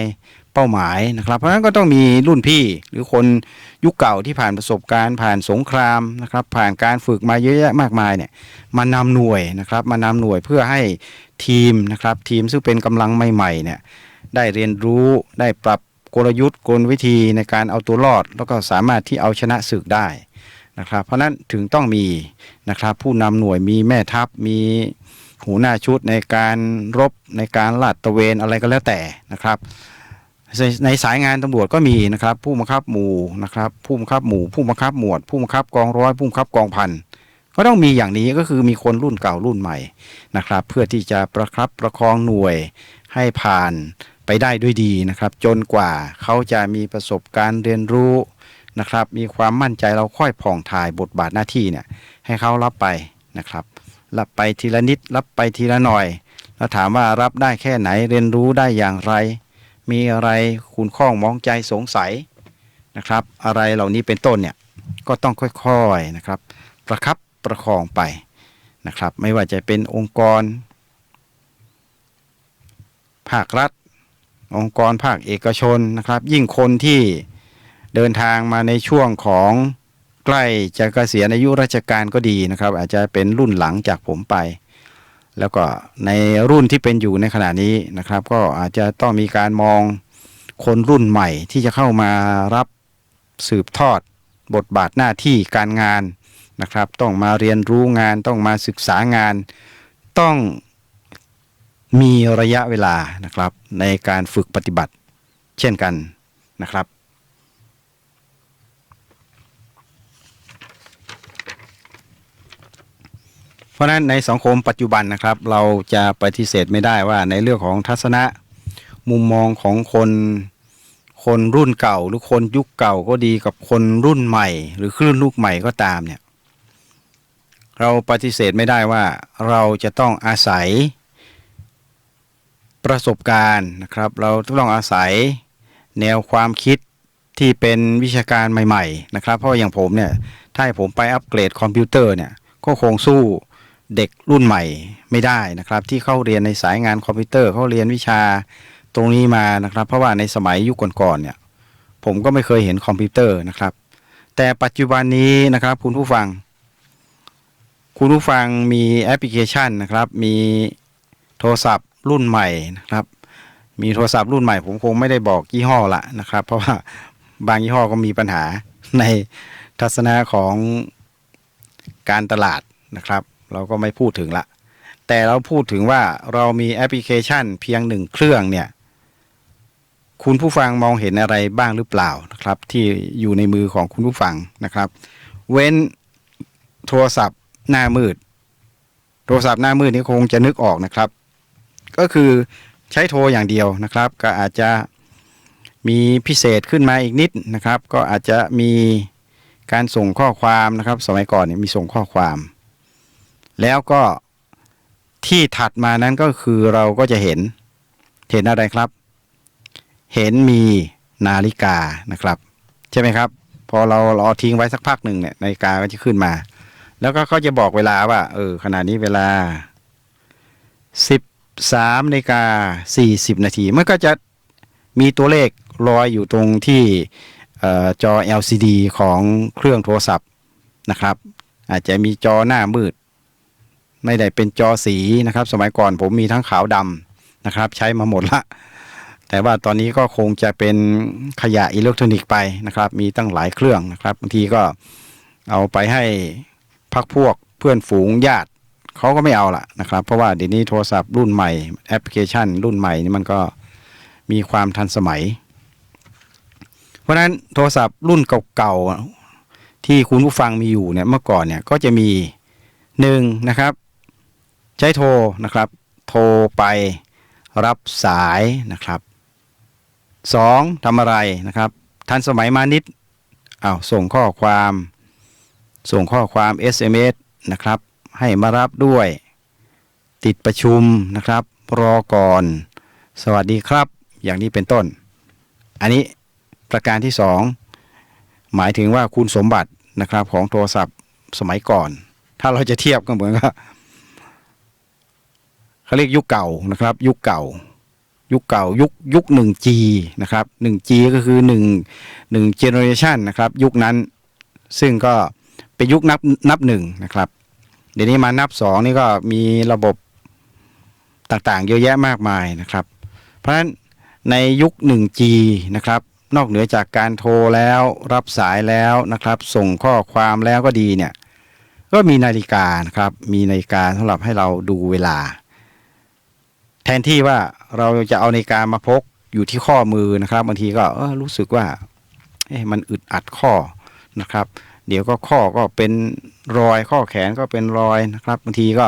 เป้าหมายนะครับเพราะฉะนั้นก็ต้องมีรุ่นพี่หรือคนยุคเก่าที่ผ่านประสบการณ์ผ่านสงครามนะครับผ่านการฝึกมาเยอะแยะมากมายเนี่ยมานำหน่วยนะครับมานำหน่วยเพื่อให้ทีมนะครับทีมซึ่งเป็นกำลังใหม่ๆเนี่ยได้เรียนรู้ได้ปรับกลยุทธ์กลวิธีในการเอาตัวรอดแล้วก็สามารถที่เอาชนะศึกได้นะครับเพราะนั้นถึงต้องมีนะครับผู้นำหน่วยมีแม่ทัพมีหัวหน้าชุดในการรบในการลาดตระเวนอะไรก็แล้วแต่นะครับในสายงานตำรวจก็มีนะครับผู้บังคับหมู่นะครับผู้บังคับหมู่ผู้บังคับหมวดผู้บังคับกองร้อยผู้บังคับกองพันก็ต้องมีอย่างนี้ก็คือมีคนรุ่นเก่ารุ่นใหม่นะครับเพื่อที่จะประคับประคองหน่วยให้ผ่านไปได้ด้วยดีนะครับจนกว่าเขาจะมีประสบการณ์เรียนรู้นะครับมีความมั่นใจเราค่อยผ่องถ่ายบทบาทหน้าที่เนี่ยให้เขารับไปนะครับรับไปทีละนิดรับไปทีละหน่อยแล้วถามว่ารับได้แค่ไหนเรียนรู้ได้อย่างไรมีอะไรคุณข้องมองใจสงสัยนะครับอะไรเหล่านี้เป็นต้นเนี่ยก็ต้องค่อยๆนะครับประคับประคองไปนะครับไม่ว่าจะเป็นองค์กรภาครัฐองค์กรภาคเอกชนนะครับยิ่งคนที่เดินทางมาในช่วงของใกล้จะเกษียณอายุราชการก็ดีนะครับอาจจะเป็นรุ่นหลังจากผมไปแล้วก็ในรุ่นที่เป็นอยู่ในขณะนี้นะครับก็อาจจะต้องมีการมองคนรุ่นใหม่ที่จะเข้ามารับสืบทอดบทบาทหน้าที่การงานนะครับต้องมาเรียนรู้งานต้องมาศึกษางานต้องมีระยะเวลานะครับในการฝึกปฏิบัติเช่นกันนะครับเพราะฉะนั้นในสังคมปัจจุบันนะครับเราจะปฏิเสธไม่ได้ว่าในเรื่องของทัศนะมุมมองของคนรุ่นเก่าหรือคนยุคเก่าก็ดีกับคนรุ่นใหม่หรือคลื่นลูกใหม่ก็ตามเนี่ยเราปฏิเสธไม่ได้ว่าเราจะต้องอาศัยประสบการณ์นะครับเราต้องอาศัยแนวความคิดที่เป็นวิชาการใหม่ๆนะครับเพราะอย่างผมเนี่ยถ้าให้ผมไปอัปเกรดคอมพิวเตอร์เนี่ยก็คงสู้เด็กรุ่นใหม่ไม่ได้นะครับที่เข้าเรียนในสายงานคอมพิวเตอร์เขาเรียนวิชาตรงนี้มานะครับเพราะว่าในสมัยยุคก่อนๆเนี่ยผมก็ไม่เคยเห็นคอมพิวเตอร์นะครับแต่ปัจจุบันนี้นะครับคุณผู้ฟังมีแอปพลิเคชันนะครับมีโทรศัพท์รุ่นใหม่นะครับมีโทรศัพท์รุ่นใหม่ผมคงไม่ได้บอกยี่ห้อละนะครับเพราะว่าบางยี่ห้อก็มีปัญหาในทัศนะของการตลาดนะครับเราก็ไม่พูดถึงละแต่เราพูดถึงว่าเรามีแอปพลิเคชันเพียงหนึ่งเครื่องเนี่ยคุณผู้ฟังมองเห็นอะไรบ้างหรือเปล่านะครับที่อยู่ในมือของคุณผู้ฟังนะครับเว้นโทรศัพท์หน้ามืดนี่คงจะนึกออกนะครับก็คือใช้โทรอย่างเดียวนะครับก็อาจจะมีพิเศษขึ้นมาอีกนิดนะครับก็อาจจะมีการส่งข้อความนะครับสมัยก่อนเนี่ยมีส่งข้อความแล้วก็ที่ถัดมานั้นก็คือเราก็จะเห็นอะไรครับเห็นมีนาฬิกานะครับใช่ไหมครับพอเราทิ้งไว้สักพักหนึ่งเนี่ยนาฬิกาก็จะขึ้นมาแล้วก็เขาจะบอกเวลาว่าขณะนี้เวลา13:40 นาทีมันก็จะมีตัวเลขลอยอยู่ตรงที่จอ LCD ของเครื่องโทรศัพท์นะครับอาจจะมีจอหน้ามืดไม่ได้เป็นจอสีนะครับสมัยก่อนผมมีทั้งขาวดำนะครับใช้มาหมดละแต่ว่าตอนนี้ก็คงจะเป็นขยะอิเล็กทรอนิกส์ไปนะครับมีตั้งหลายเครื่องนะครับบางทีก็เอาไปให้พรรคพวกเพื่อนฝูงญาติเขาก็ไม่เอาละนะครับเพราะว่าเดี๋ยวนี้โทรศัพท์รุ่นใหม่แอปพลิเคชันรุ่นใหม่นี่มันก็มีความทันสมัยเพราะฉะนั้นโทรศัพท์รุ่นเก่าๆที่คุณผู้ฟังมีอยู่เนี่ยเมื่อก่อนเนี่ยก็จะมี1นะครับใช้โทรนะครับโทรไปรับสายนะครับ2ทำอะไรนะครับทันสมัยมานิดส่งข้อความ SMS นะครับให้มารับด้วยติดประชุมนะครับรอก่อนสวัสดีครับอย่างนี้เป็นต้นอันนี้ประการที่2หมายถึงว่าคุณสมบัติ นะครับของโทรศัพท์สมัยก่อน ถ้าเราจะเทียบก็เหมือนกับเขาเรียกยุคเก่านะครับยุคเก่ายุค 1G นะครับ 1G ก็คือ1 generation นะครับยุคนั้นซึ่งก็เป็นยุคนับหนึ่งนะครับเดี๋ยวนี้มานับ2นี่ก็มีระบบต่างๆเยอะแยะมากมายนะครับเพราะฉะนั้นในยุค 1G นะครับนอกเหนือจากการโทรแล้วรับสายแล้วนะครับส่งข้อความแล้วก็ดีเนี่ยก็มีนาฬิกานะครับมีนาฬิกาสำหรับให้เราดูเวลาแทนที่ว่าเราจะเอานาฬิกามาพกอยู่ที่ข้อมือนะครับบางทีก็รู้สึกว่ามันอึดอัดข้อนะครับเดี๋ยวก็ข้อก็เป็นรอยข้อแขนก็เป็นรอยนะครับบางทีก็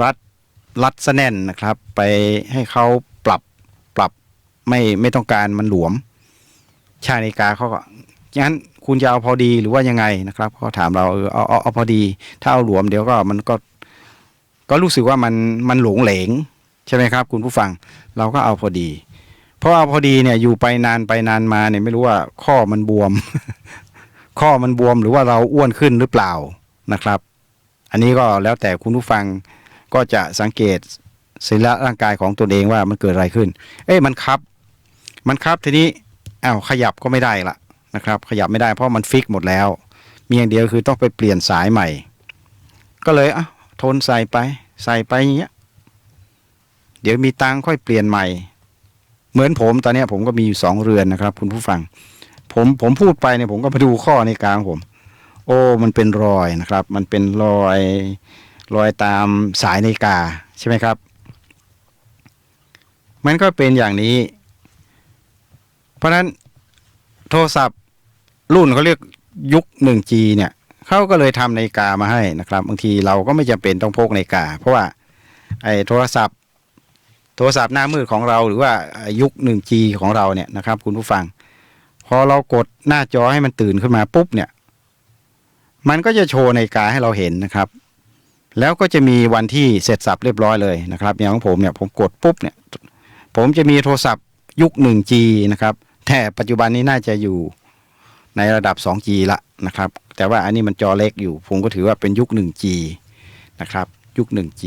รัดซะแน่นนะครับไปให้เขาปรับไม่ต้องการมันหลวมช่างนาฬิกาเขาก็งั้นคุณจะเอาพอดีหรือว่ายังไงนะครับเขาถามเราเอาพอดีถ้าเอาหลวมเดี๋ยวก็มันก็รู้สึกว่ามันหลงเหลงใช่ไหมครับคุณผู้ฟังเราก็เอาพอดีเพราะเอาพอดีเนี่ยอยู่ไปนานมาเนี่ยไม่รู้ว่าข้อมันบวม ข้อมันบวมหรือว่าเราอ้วนขึ้นหรือเปล่านะครับอันนี้ก็แล้วแต่คุณผู้ฟังก็จะสังเกตสรีระร่างกายของตนเองว่ามันเกิดอะไรขึ้นมันครับทีนี้ขยับก็ไม่ได้ละนะครับขยับไม่ได้เพราะมันฟิกหมดแล้วมีอย่างเดียวคือต้องไปเปลี่ยนสายใหม่ก็เลยทนใส่ไปอย่างเงี้ยเดี๋ยวมีตังค์ค่อยเปลี่ยนใหม่เหมือนผมตอนนี้ผมก็มีอยู่2 เรือนนะครับคุณผู้ฟังผมพูดไปเนี่ยผมก็ไปดูข้อในกลางผมมันเป็นรอยนะครับมันเป็นรอยตามสายนาฬิกาใช่ไหมครับมันก็เป็นอย่างนี้เพราะฉะนั้นโทรศัพท์รุ่นเขาเรียกยุค 1G เนี่ยเขาก็เลยทำนาฬิกามาให้นะครับบางทีเราก็ไม่จำเป็นต้องพกนาฬิกาเพราะว่าโทรศัพท์หน้ามืดของเราหรือว่ายุค 1G ของเราเนี่ยนะครับคุณผู้ฟังพอเรากดหน้าจอให้มันตื่นขึ้นมาปุ๊บเนี่ยมันก็จะโชว์นาฬิกาให้เราเห็นนะครับแล้วก็จะมีวันที่เสร็จสับเรียบร้อยเลยนะครับอย่างของผมเนี่ยผมกดปุ๊บเนี่ยผมจะมีโทรศัพท์ยุค 1G นะครับแต่ปัจจุบันนี้น่าจะอยู่ในระดับ 2G ละนะครับแต่ว่าอันนี้มันจอเล็กอยู่ผมก็ถือว่าเป็นยุค 1G นะครับยุค 1G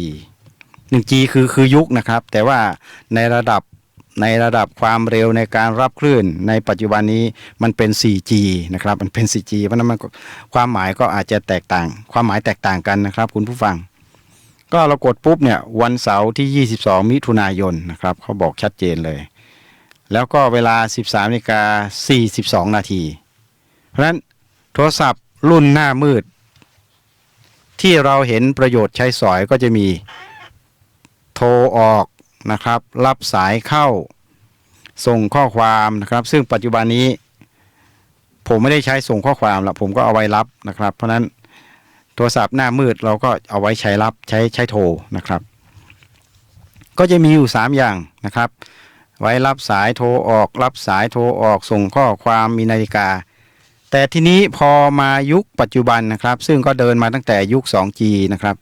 คือยุคนะครับแต่ว่าในระดับความเร็วในการรับคลื่นในปัจจุบันนี้มันเป็น 4G นะครับมันเป็น 4G เพราะนั้นมันความหมายก็อาจจะแตกต่างความหมายแตกต่างกันนะครับคุณผู้ฟังก็เรากดปุ๊บเนี่ยวันเสาร์ที่22มิถุนายนนะครับเขาบอกชัดเจนเลยแล้วก็เวลา 13:42 นาทีเพราะฉะนั้นโทรศัพท์รุ่นหน้ามืดที่เราเห็นประโยชน์ใช้สอยก็จะมีโทรออกนะครับรับสายเข้าส่งข้อความนะครับซึ่งปัจจุบันนี้ผมไม่ได้ใช้ส่งข้อความละผมก็เอาไว้รับนะครับเพราะนั้นโทรศัพท์หน้ามืดเราก็เอาไว้ใช้รับใช้โทรนะครับก็จะมีอยู่3อย่างนะครับไว้รับสายโทรออกรับสายโทรออกส่งข้อความมีนาฬิกาแต่ทีนี้พอมายุคปัจจุบันนะครับซึ่งก็เดินมาตั้งแต่ยุค 2G นะครับ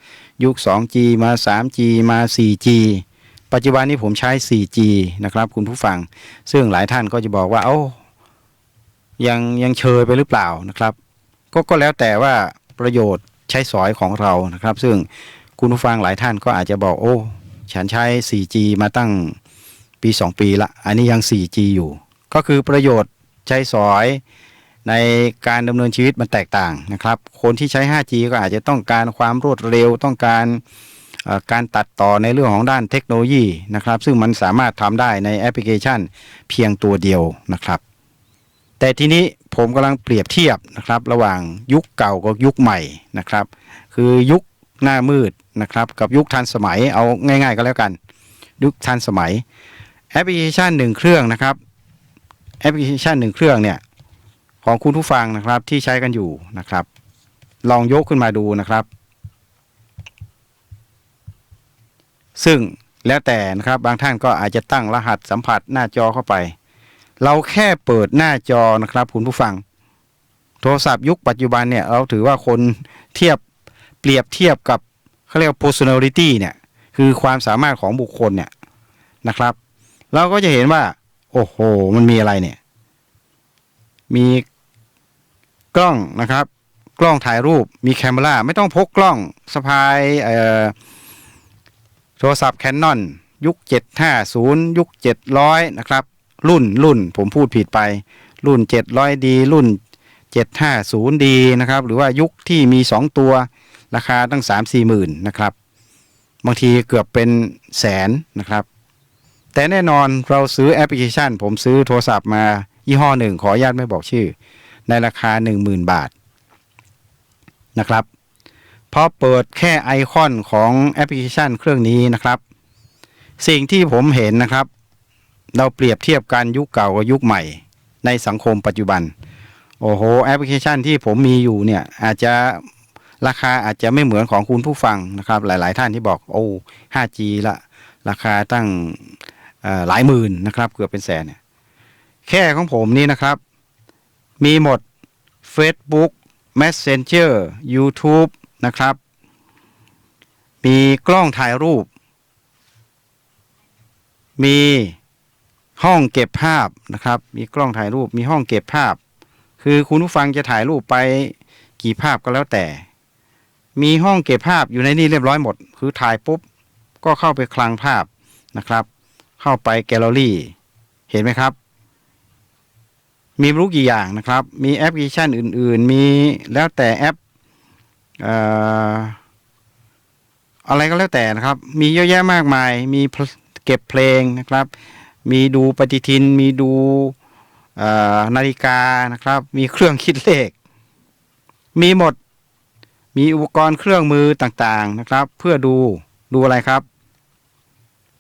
ยุค 2G มา 3G มา 4G ปัจจุบันนี้ผมใช้ 4G นะครับคุณผู้ฟังซึ่งหลายท่านก็จะบอกว่ายังเชยไปหรือเปล่านะครับก็แล้วแต่ว่าประโยชน์ใช้สอยของเรานะครับซึ่งคุณผู้ฟังหลายท่านก็อาจจะบอกฉันใช้ 4G มาตั้งปี2 ปีละอันนี้ยัง 4G อยู่ก็คือประโยชน์ใช้สอยในการดำเนินชีวิตมันแตกต่างนะครับคนที่ใช้ 5G ก็อาจจะต้องการความรวดเร็วต้องการการตัดต่อในเรื่องของด้านเทคโนโลยีนะครับซึ่งมันสามารถทำได้ในแอปพลิเคชันเพียงตัวเดียวนะครับแต่ทีนี้ผมกำลังเปรียบเทียบนะครับระหว่างยุคเก่ากับยุคใหม่นะครับคือยุคหน้ามืดนะครับกับยุคทันสมัยเอาง่ายๆก็แล้วกันยุคทันสมัยแอปพลิเคชัน1 เครื่องนะครับแอปพลิเคชัน1 เครื่องเนี่ยของคุณผู้ฟังนะครับที่ใช้กันอยู่นะครับลองยกขึ้นมาดูนะครับซึ่งแล้วแต่นะครับบางท่านก็อาจจะตั้งรหัสสัมผัสหน้าจอเข้าไปเราแค่เปิดหน้าจอนะครับคุณผู้ฟังโทรศัพท์ยุคปัจจุบันเนี่ยเราถือว่าคนเปรียบเทียบกับเขาเรียก personality เนี่ยคือความสามารถของบุคคลเนี่ยนะครับเราก็จะเห็นว่าโอ้โหมันมีอะไรเนี่ยมีกล้องนะครับก ล้องถ่ายรูปมีแคมเมราไม่ต้องพกกล้องสะพายโทรศัพท์ Canon ยุค750ยุค700นะครับรุ่นผมพูดผิดไปรุ่น 700D รุ่น 750D นะครับหรือว่ายุคที่มี2ตัวราคาตั้ง 3-4 หมื่นนะครับบางทีเกือบเป็นแสนนะครับแต่แน่นอนเราซื้อแอปพลิเคชันผมซื้อโทรศัพท์มายี่ห้อหนึ่งขออนุญาตไม่บอกชื่อในราคา 10,000 บาทนะครับพอเปิดแค่ไอคอนของแอปพลิเคชันเครื่องนี้นะครับสิ่งที่ผมเห็นนะครับเราเปรียบเทียบกันยุคเก่ากับยุคใหม่ในสังคมปัจจุบันโอ้โหแอปพลิเคชันที่ผมมีอยู่เนี่ยอาจจะราคาอาจจะไม่เหมือนของคุณผู้ฟังนะครับหลายๆท่านที่บอกโอ้ 5G ละราคาตั้งหลายหมื่นนะครับเกือบเป็นแสนเนี่ยแค่ของผมนี่นะครับมีหมด Facebook Messenger YouTube นะครับมีกล้องถ่ายรูปมีห้องเก็บภาพนะครับมีกล้องถ่ายรูปมีห้องเก็บภาพคือคุณผู้ฟังจะถ่ายรูปไปกี่ภาพก็แล้วแต่มีห้องเก็บภาพอยู่ในนี่เรียบร้อยหมดคือถ่ายปุ๊บก็เข้าไปคลังภาพนะครับเข้าไปแกลเลอรี่เห็นไหมครับมีรู้กี่อย่างนะครับมีแอปพลิเคชันอื่นๆมีแล้วแต่แอปอะไรก็แล้วแต่นะครับมีเยอะแยะมากมายมีเก็บเพลงนะครับมีดูปฏิทินมีดูนาฬิกานะครับมีเครื่องคิดเลขมีหมดมีอุปกรณ์เครื่องมือต่างๆนะครับเพื่อดูอะไรครับ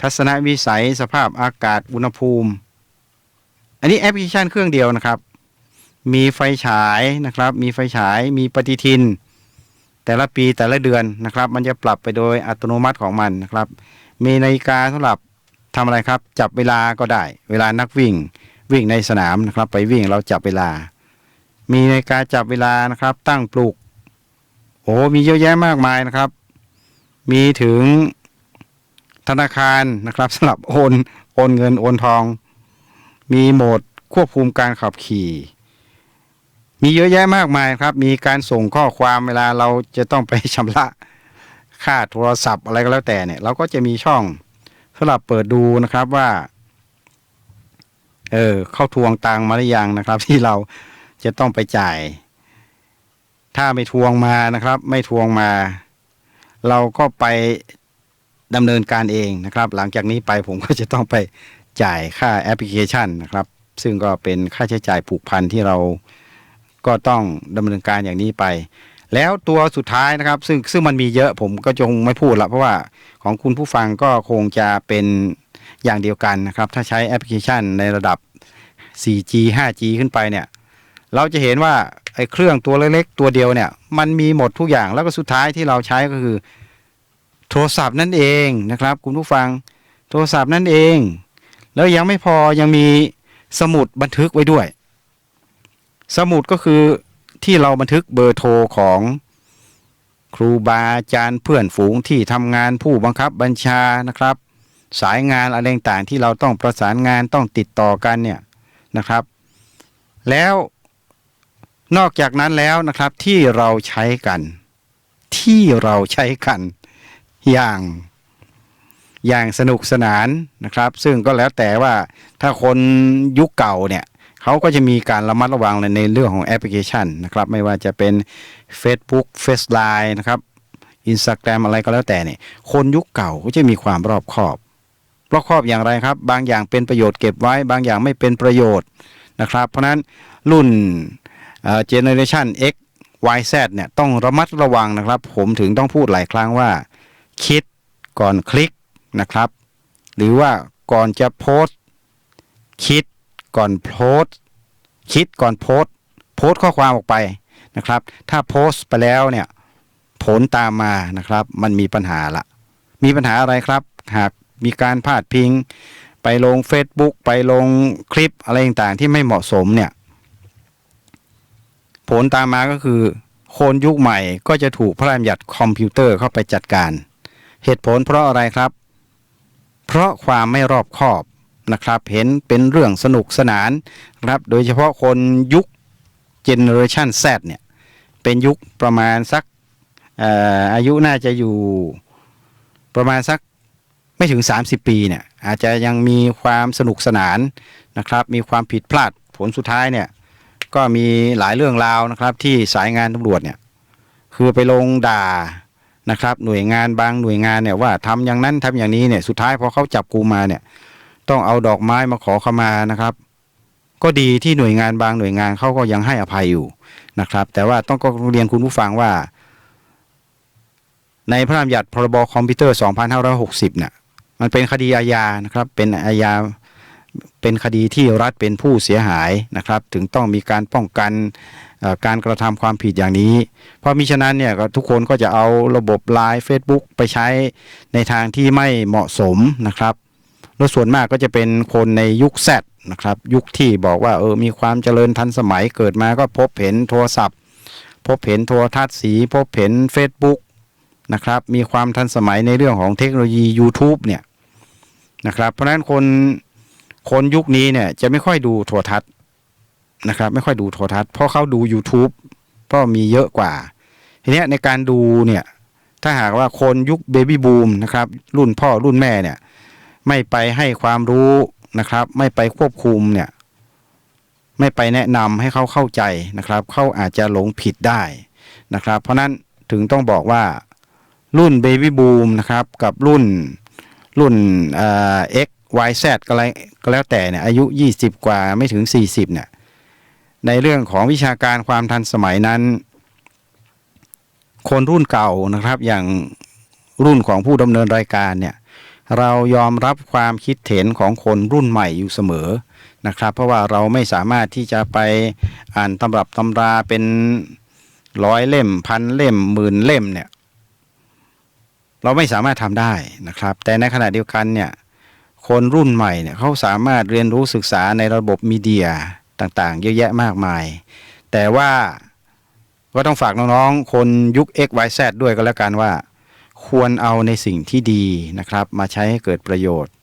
ทัศนวิสัยสภาพอากาศอุณหภูมิอันนี้แอปพลิเคชันเครื่องเดียวนะครับมีไฟฉายนะครับมีไฟฉายมีปฏิทินแต่ละปีแต่ละเดือนนะครับมันจะปรับไปโดยอัตโนมัติของมันนะครับมีนาฬิกาสำหรับทำอะไรครับจับเวลาก็ได้เวลานักวิ่งในสนามนะครับไปวิ่งเราจับเวลามีนาฬิกาจับเวลานะครับตั้งปลุกโอ้มีเยอะแยะมากมายนะครับมีถึงธนาคารนะครับสำหรับโอนเงินโอนทองมีโหมดควบคุมการขับขี่มีเยอะแยะมากมายครับมีการส่งข้อความเวลาเราจะต้องไปชำระค่าโทรศัพท์อะไรก็แล้วแต่เนี่ยเราก็จะมีช่องสำหรับเปิดดูนะครับว่าเข้าทวงตังมาหรือยังนะครับที่เราจะต้องไปจ่ายถ้าไม่ทวงมานะครับไม่ทวงมาเราก็ไปดำเนินการเองนะครับหลังจากนี้ไปผมก็จะต้องไปจ่ายค่าแอปพลิเคชันนะครับซึ่งก็เป็นค่าใช้จ่ายผูกพันที่เราก็ต้องดำเนินการอย่างนี้ไปแล้วตัวสุดท้ายนะครับซึ่งมันมีเยอะผมก็จงไม่พูดละเพราะว่าของคุณผู้ฟังก็คงจะเป็นอย่างเดียวกันนะครับถ้าใช้แอปพลิเคชันในระดับ 4G 5G ขึ้นไปเนี่ยเราจะเห็นว่าไอ้เครื่องตัวเล็กๆตัวเดียวเนี่ยมันมีหมดทุกอย่างแล้วก็สุดท้ายที่เราใช้ก็คือโทรศัพท์นั่นเองนะครับคุณผู้ฟังโทรศัพท์นั่นเองแล้วยังไม่พอยังมีสมุดบันทึกไว้ด้วยสมุดก็คือที่เราบันทึกเบอร์โทรของครูบาอาจารย์เพื่อนฝูงที่ทำงานผู้บังคับบัญชานะครับสายงานอะไรต่างๆที่เราต้องประสานงานต้องติดต่อกันเนี่ยนะครับแล้วนอกจากนั้นแล้วนะครับที่เราใช้กันอย่างสนุกสนานนะครับซึ่งก็แล้วแต่ว่าถ้าคนยุคเก่าเนี่ยเขาก็จะมีการระมัดระวังในเรื่องของแอปพลิเคชันนะครับไม่ว่าจะเป็น Facebook Faceline นะครับ Instagram อะไรก็แล้วแต่เนี่ยคนยุคเก่าก็จะมีความรอบคอบอย่างไรครับบางอย่างเป็นประโยชน์เก็บไว้บางอย่างไม่เป็นประโยชน์นะครับเพราะนั้นรุ่นGeneration X Y Z เนี่ยต้องระมัดระวังนะครับผมถึงต้องพูดหลายครั้งว่าคิดก่อนคลิกนะครับหรือว่าก่อนจะโพสต์คิดก่อนโพสต์โพสต์ข้อความออกไปนะครับถ้าโพสต์ไปแล้วเนี่ยผลตามมานะครับมันมีปัญหาอะไรครับหากมีการพาดพิงไปลง Facebook ไปลงคลิปอะไรต่างๆที่ไม่เหมาะสมเนี่ยผลตามมาก็คือคนยุคใหม่ก็จะถูกพระราชบัญญัติคอมพิวเตอร์เข้าไปจัดการเหตุผลเพราะอะไรครับเพราะความไม่รอบคอบนะครับเห็นเป็นเรื่องสนุกสนานครับโดยเฉพาะคนยุค Generation Z เนี่ย เป็นยุคประมาณสักอายุน่าจะอยู่ประมาณสักไม่ถึง30 ปีเนี่ยอาจจะยังมีความสนุกสนานนะครับมีความผิดพลาดผลสุดท้ายเนี่ยก็มีหลายเรื่องราวนะครับที่สายงานตำรวจเนี่ยคือไปลงด่านะครับหน่วยงานบางหน่วยงานเนี่ยว่าทำอย่างนั้นทำอย่างนี้เนี่ยสุดท้ายพอเขาจับกูมาเนี่ยต้องเอาดอกไม้มาขอขมานะครับก็ดีที่หน่วยงานบางหน่วยงานเขาก็ยังให้อภัยอยู่นะครับแต่ว่าต้องก็เรียนคุณผู้ฟังว่าในพระราชบัญญัติพรบคอมพิวเตอร์2560เนี่ยมันเป็นคดีอาญานะครับเป็นอาญาเป็นคดีที่รัฐเป็นผู้เสียหายนะครับถึงต้องมีการป้องกันการกระทำความผิดอย่างนี้เพราะมิฉะนั้นเนี่ยทุกคนก็จะเอาระบบ LINE Facebook ไปใช้ในทางที่ไม่เหมาะสมนะครับแล้วส่วนมากก็จะเป็นคนในยุค Z นะครับยุคที่บอกว่ามีความเจริญทันสมัยเกิดมาก็พบเห็นโทรศัพท์พบเห็นโทรทัศน์สีพบเห็น Facebook นะครับมีความทันสมัยในเรื่องของเทคโนโลยี YouTube เนี่ยนะครับเพราะฉะนั้นคนยุคนี้เนี่ยจะไม่ค่อยดูโทรทัศน์นะครับไม่ค่อยดูโทรทัศน์เพราะเขาดู YouTube เพราะมีเยอะกว่าทีนี้ในการดูเนี่ยถ้าหากว่าคนยุคเบบี้บูมนะครับรุ่นพ่อรุ่นแม่เนี่ยไม่ไปให้ความรู้นะครับไม่ไปควบคุมเนี่ยไม่ไปแนะนำให้เขาเข้าใจนะครับเขาอาจจะหลงผิดได้นะครับเพราะนั้นถึงต้องบอกว่ารุ่นเบบี้บูมนะครับกับรุ่นX Y Z ก็แล้วแต่เนี่ยอายุ20กว่าไม่ถึง40เนี่ยในเรื่องของวิชาการความทันสมัยนั้นคนรุ่นเก่านะครับอย่างรุ่นของผู้ดำเนินรายการเนี่ยเรายอมรับความคิดเห็นของคนรุ่นใหม่อยู่เสมอนะครับเพราะว่าเราไม่สามารถที่จะไปอ่านตำรับตำราเป็น100 เล่ม1,000 เล่ม10,000 เล่มเนี่ยเราไม่สามารถทำได้นะครับแต่ในขณะเดียวกันเนี่ยคนรุ่นใหม่เนี่ยเขาสามารถเรียนรู้ศึกษาในระบบมีเดียต่างๆเยอะแยะมากมายแต่ว่าก็ต้องฝากน้องๆคนยุค X Y Z ด้วยกันแล้วกันว่าควรเอาในสิ่งที่ดีนะครับมาใช้ให้เกิดประโยชน์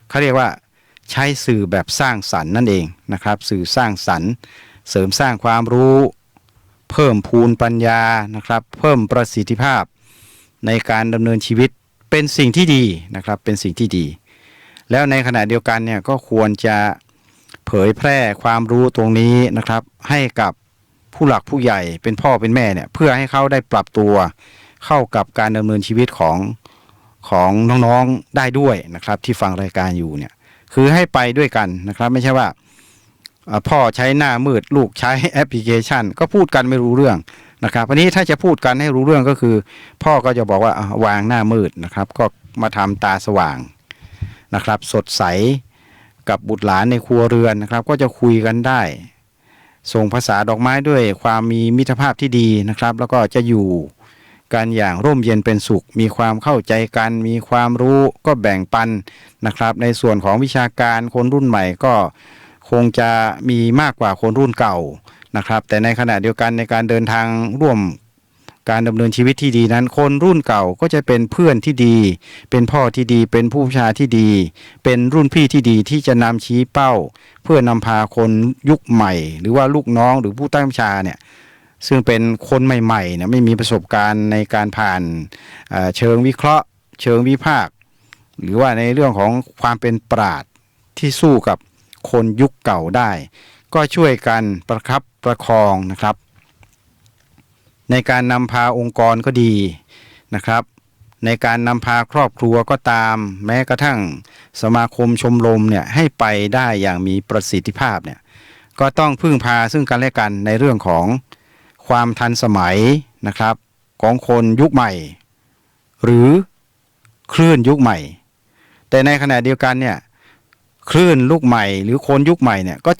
เขาเรียกว่าใช้สื่อแบบสร้างสรรค์นั่นเองนะครับสื่อสร้างสรรค์เสริมสร้างความรู้เพิ่มพูนปัญญานะครับเพิ่มประสิทธิภาพในการดำเนินชีวิตเป็นสิ่งที่ดีนะครับเป็นสิ่งที่ดีแล้วในขณะเดียวกันเนี่ยก็ควรจะเผยแพร่ความรู้ตรงนี้นะครับให้กับผู้หลักผู้ใหญ่เป็นพ่อเป็นแม่เนี่ยเพื่อให้เขาได้ปรับตัวเข้ากับการดำเนินชีวิตของน้องๆได้ด้วยนะครับที่ฟังรายการอยู่เนี่ยคือให้ไปด้วยกันนะครับไม่ใช่ว่าพ่อใช้หน้ามืดลูกใช้แอปพลิเคชันก็พูดกันไม่รู้เรื่องนะครับวันนี้ถ้าจะพูดกันให้รู้เรื่องก็คือพ่อก็จะบอกว่าวางหน้ามืดนะครับก็มาทำตาสว่างนะครับสดใสกับบุตรหลานในครัวเรือนนะครับก็จะคุยกันได้ส่งภาษาดอกไม้ด้วยความมีมิตรภาพที่ดีนะครับแล้วก็จะอยู่กันอย่างร่มเย็นเป็นสุขมีความเข้าใจกันมีความรู้ก็แบ่งปันนะครับในส่วนของวิชาการคนรุ่นใหม่ก็คงจะมีมากกว่าคนรุ่นเก่านะครับแต่ในขณะเดียวกันในการเดินทางร่วมการดำเนินชีวิตที่ดีนั้นคนรุ่นเก่าก็จะเป็นเพื่อนที่ดีเป็นพ่อที่ดีเป็นผู้ชายที่ดีเป็นรุ่นพี่ที่ดีที่จะนำชี้เป้าเพื่อนำพาคนยุคใหม่หรือว่าลูกน้องหรือผู้ใต้บัญชาเนี่ยซึ่งเป็นคนใหม่ๆเนี่ยไม่มีประสบการณ์ในการผ่านเชิงวิเคราะห์เชิงวิพากษ์หรือว่าในเรื่องของความเป็นปราชญ์ที่สู้กับคนยุคเก่าได้ก็ช่วยกันประคับประคองนะครับในการนำพาองค์กรก็ดีนะครับในการนำพาครอบครัวก็ตามแม้กระทั่งสมาคมชมรมเนี่ยให้ไปได้อย่างมีประสิทธิภาพเนี่ยก็ต้องพึ่งพาซึ่งกันและกันในเรื่องของความทันสมัยนะครับของคนยุคใหม่หรือคลื่นยุคใหม่แต่ในขณะเดียวกันเนี่ยคลื่นลูกใหม่หรือคนยุคใหม่เนี่ยก็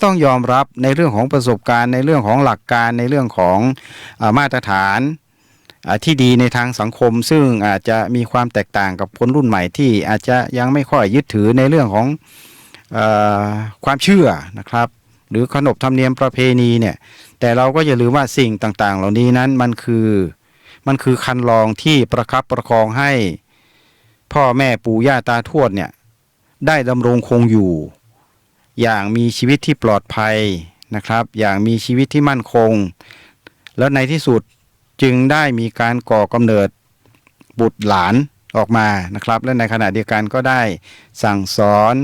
ต้องยอมรับในเรื่องของประสบการณ์ในเรื่องของหลักการในเรื่องของมาตรฐานที่ดีในทางสังคมซึ่งอาจจะมีความแตกต่างกับคนรุ่นใหม่ที่อาจจะยังไม่ค่อยยึดถือในเรื่องของความเชื่อนะครับหรือขนบธรรมเนียมประเพณีเนี่ยแต่เราก็อย่าลืมว่าสิ่งต่างๆเหล่านี้นั้นมันคือคันลองที่ประคับประคองให้พ่อแม่ปู่ย่าตาทวดเนี่ยได้ดำรงคงอยู่อย่างมีชีวิตที่ปลอดภัยนะครับอย่างมีชีวิตที่มั่นคง แล้วในที่สุดจึงได้มีการก่อกำเนิดบุตรหลานออกมานะครับและในขณะเดียวกันก็ได้สั่งสอน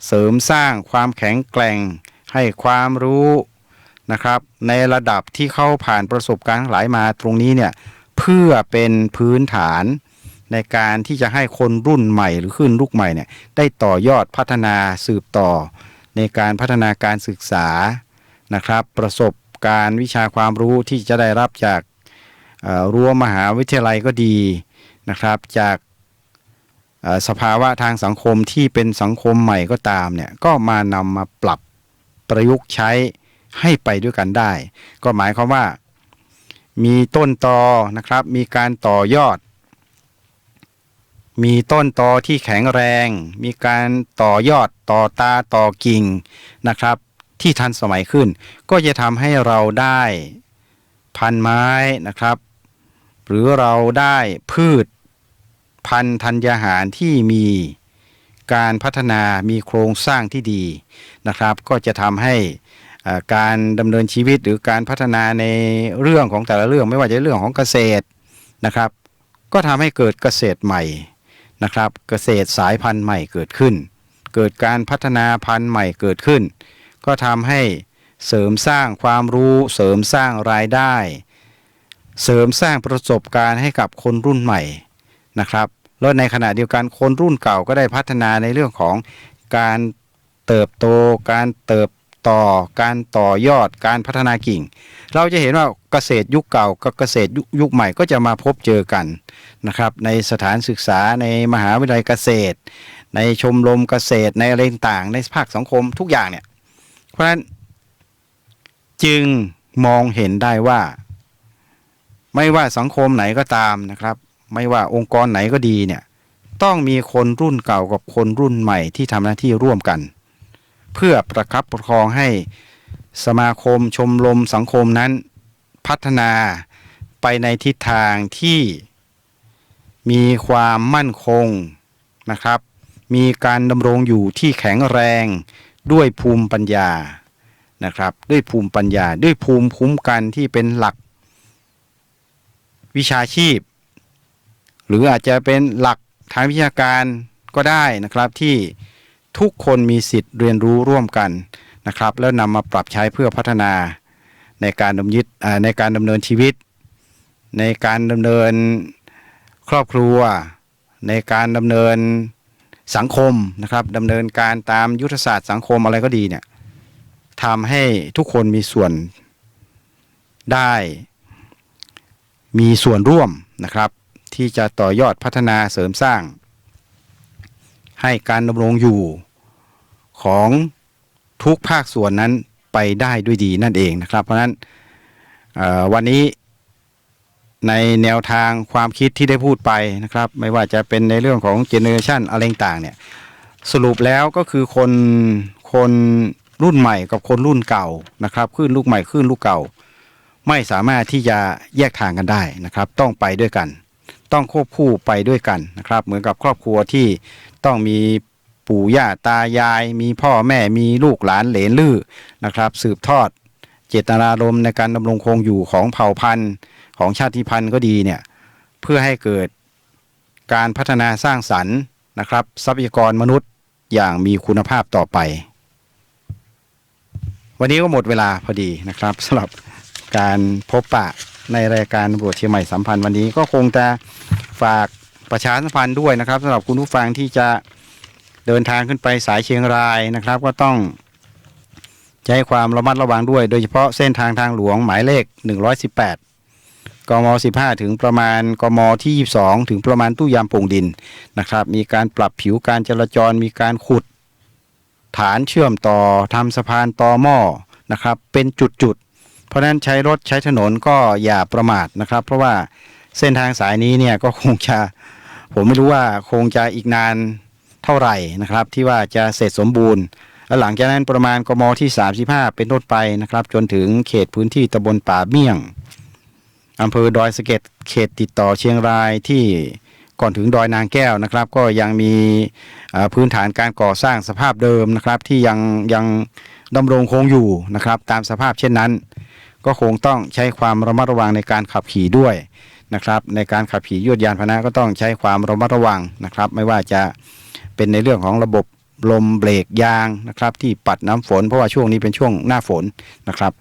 เสริมสร้างความแข็งแกร่งให้ความรู้นะครับในระดับที่เขาผ่านประสบการณ์หลายมาตรงนี้เนี่ยเพื่อเป็นพื้นฐานในการที่จะให้คนรุ่นใหม่หรือขึ้นลูกใหม่เนี่ยได้ต่อยอดพัฒนาสืบต่อในการพัฒนาการศึกษานะครับประสบการณ์วิชาความรู้ที่จะได้รับจากรั้วมหาวิทยาลัยก็ดีนะครับจากสภาวะทางสังคมที่เป็นสังคมใหม่ก็ตามเนี่ยก็มานำมาปรับประยุกต์ใช้ให้ไปด้วยกันได้ก็หมายความว่ามีต้นตอนะครับมีการต่อยอดมีต้นตอที่แข็งแรงมีการต่อยอดต่อตาต่อกิ่งนะครับที่ทันสมัยขึ้นก็จะทำให้เราได้พันไม้นะครับหรือเราได้พืชพันธุ์ธัญญาหารที่มีการพัฒนามีโครงสร้างที่ดีนะครับก็จะทำให้การดำเนินชีวิตหรือการพัฒนาในเรื่องของแต่ละเรื่องไม่ว่าจะเรื่องของเกษตรนะครับก็ทำให้เกิดเกษตรใหม่นะครับเกษตรสายพันธุ์ใหม่เกิดขึ้นเกิดการพัฒนาพันธุ์ใหม่เกิดขึ้นก็ทำให้เสริมสร้างความรู้เสริมสร้างรายได้เสริมสร้างประสบการณ์ให้กับคนรุ่นใหม่นะครับแล้วในขณะเดียวกันคนรุ่นเก่าก็ได้พัฒนาในเรื่องของการเติบโตการเติบต่อการต่อยอดการพัฒนากิ่งเราจะเห็นว่าเกษตรยุคเก่ากับเกษตรยุคใหม่ก็จะมาพบเจอกันนะครับในสถานศึกษาในมหาวิทยาลัยเกษตรในชมรมเกษตรในอะไรต่างๆในภาคสังคมทุกอย่างเนี่ยเพราะฉะนั้นจึงมองเห็นได้ว่าไม่ว่าสังคมไหนก็ตามนะครับไม่ว่าองค์กรไหนก็ดีเนี่ยต้องมีคนรุ่นเก่ากับคนรุ่นใหม่ที่ทำหน้าที่ร่วมกันเพื่อประคับประคองให้สมาคมชมรมสังคมนั้นพัฒนาไปในทิศทางที่มีความมั่นคงนะครับมีการดำรงอยู่ที่แข็งแรงด้วยภูมิปัญญานะครับด้วยภูมิปัญญาด้วยภูมิคุ้มกันที่เป็นหลักวิชาชีพหรืออาจจะเป็นหลักทางวิชาการก็ได้นะครับที่ทุกคนมีสิทธิ์เรียนรู้ร่วมกันนะครับแล้วนำมาปรับใช้เพื่อพัฒนาในการดำเนินชีวิตในการดำเนินครอบครัวในการดำเนินสังคมนะครับดำเนินการตามยุทธศาสตร์สังคมอะไรก็ดีเนี่ยทำให้ทุกคนมีส่วนได้มีส่วนร่วมนะครับที่จะต่อยอดพัฒนาเสริมสร้างให้การดำรงอยู่ของทุกภาคส่วนนั้นไปได้ด้วยดีนั่นเองนะครับเพราะฉะนั้นวันนี้ในแนวทางความคิดที่ได้พูดไปนะครับไม่ว่าจะเป็นในเรื่องของเจเนอเรชันอะไรต่างเนี่ยสรุปแล้วก็คือคนรุ่นใหม่กับคนรุ่นเก่านะครับขึ้นลูกใหม่ขึ้นลูกเก่าไม่สามารถที่จะแยกทางกันได้นะครับต้องไปด้วยกันต้องควบคู่ไปด้วยกันนะครับเหมือนกับครอบครัวที่ต้องมีปู่ย่าตายายมีพ่อแม่มีลูกหลานเหลนลือนะครับสืบทอดเจตนารมณ์ในการดำรงคงอยู่ของเผ่าพันธุ์ของชาติพันธุ์ก็ดีเนี่ยเพื่อให้เกิดการพัฒนาสร้างสรรค์นะครับทรัพยากรมนุษย์อย่างมีคุณภาพต่อไปวันนี้ก็หมดเวลาพอดีนะครับสำหรับการพบปะในรายการตำรวจเชียงใหม่สัมพันธ์วันนี้ก็คงจะฝากประชาสัมพันธ์ด้วยนะครับสำหรับคุณผู้ฟังที่จะเดินทางขึ้นไปสายเชียงรายนะครับก็ต้องใช้ความระมัดระวังด้วยโดยเฉพาะเส้นทางหลวงหมายเลข118กม15ถึงประมาณกมที่22ถึงประมาณตู้ยามโป่งดินนะครับมีการปรับผิวการจราจรมีการขุดฐานเชื่อมต่อทำสะพานต่อหม้อนะครับเป็นจุดๆเพราะฉะนั้นใช้รถใช้ถนนก็อย่าประมาทนะครับเพราะว่าเส้นทางสายนี้เนี่ยก็คงจะผมไม่รู้ว่าคงจะอีกนานเท่าไหร่นะครับที่ว่าจะเสร็จสมบูรณ์และหลังจากนั้นประมาณกมที่35เป็นต้นไปนะครับจนถึงเขตพื้นที่ตำบลป่าเมี่ยงอำเภอดอยสะเก็ดเขตติดต่อเชียงรายที่ก่อนถึงดอยนางแก้วนะครับก็ยังมีพื้นฐานการก่อสร้างสภาพเดิมนะครับที่ยังดำรงคงอยู่นะครับตามสภาพเช่นนั้น ก็คงต้องใช้ความระมัดระวังในการขับขี่ด้วยนะครับในการขับขี่ยวดยานพาหนะก็ต้องใช้ความระมัดระวังนะครับไม่ว่าจะเป็นในเรื่องของระบบลมเบรกยางนะครับที่ปัดน้ำฝนเพราะว่าช่วงนี้เป็นช่วงหน้าฝนนะครับ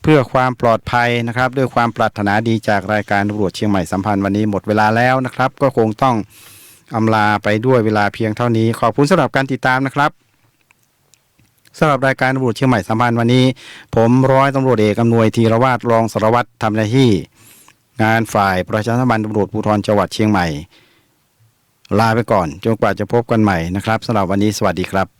เพื่อความปลอดภัยนะครับด้วยความปรารถนาดีจากรายการตำรวจเชียงใหม่สัมพันธ์วันนี้หมดเวลาแล้วนะครับก็คงต้องอำลาไปด้วยเวลาเพียงเท่านี้ขอบคุณสำหรับการติดตามนะครับสำหรับรายการตำรวจเชียงใหม่สัมพันธ์วันนี้ผมร้อยตำรวจเอกอำนวยธีรวาทรองสารวัตรทำหน้าที่งานฝ่ายประชาสัมพันธ์ตำรวจภูธรจังหวัดเชียงใหม่ลาไปก่อนจนกว่าจะพบกันใหม่นะครับสำหรับวันนี้สวัสดีครับ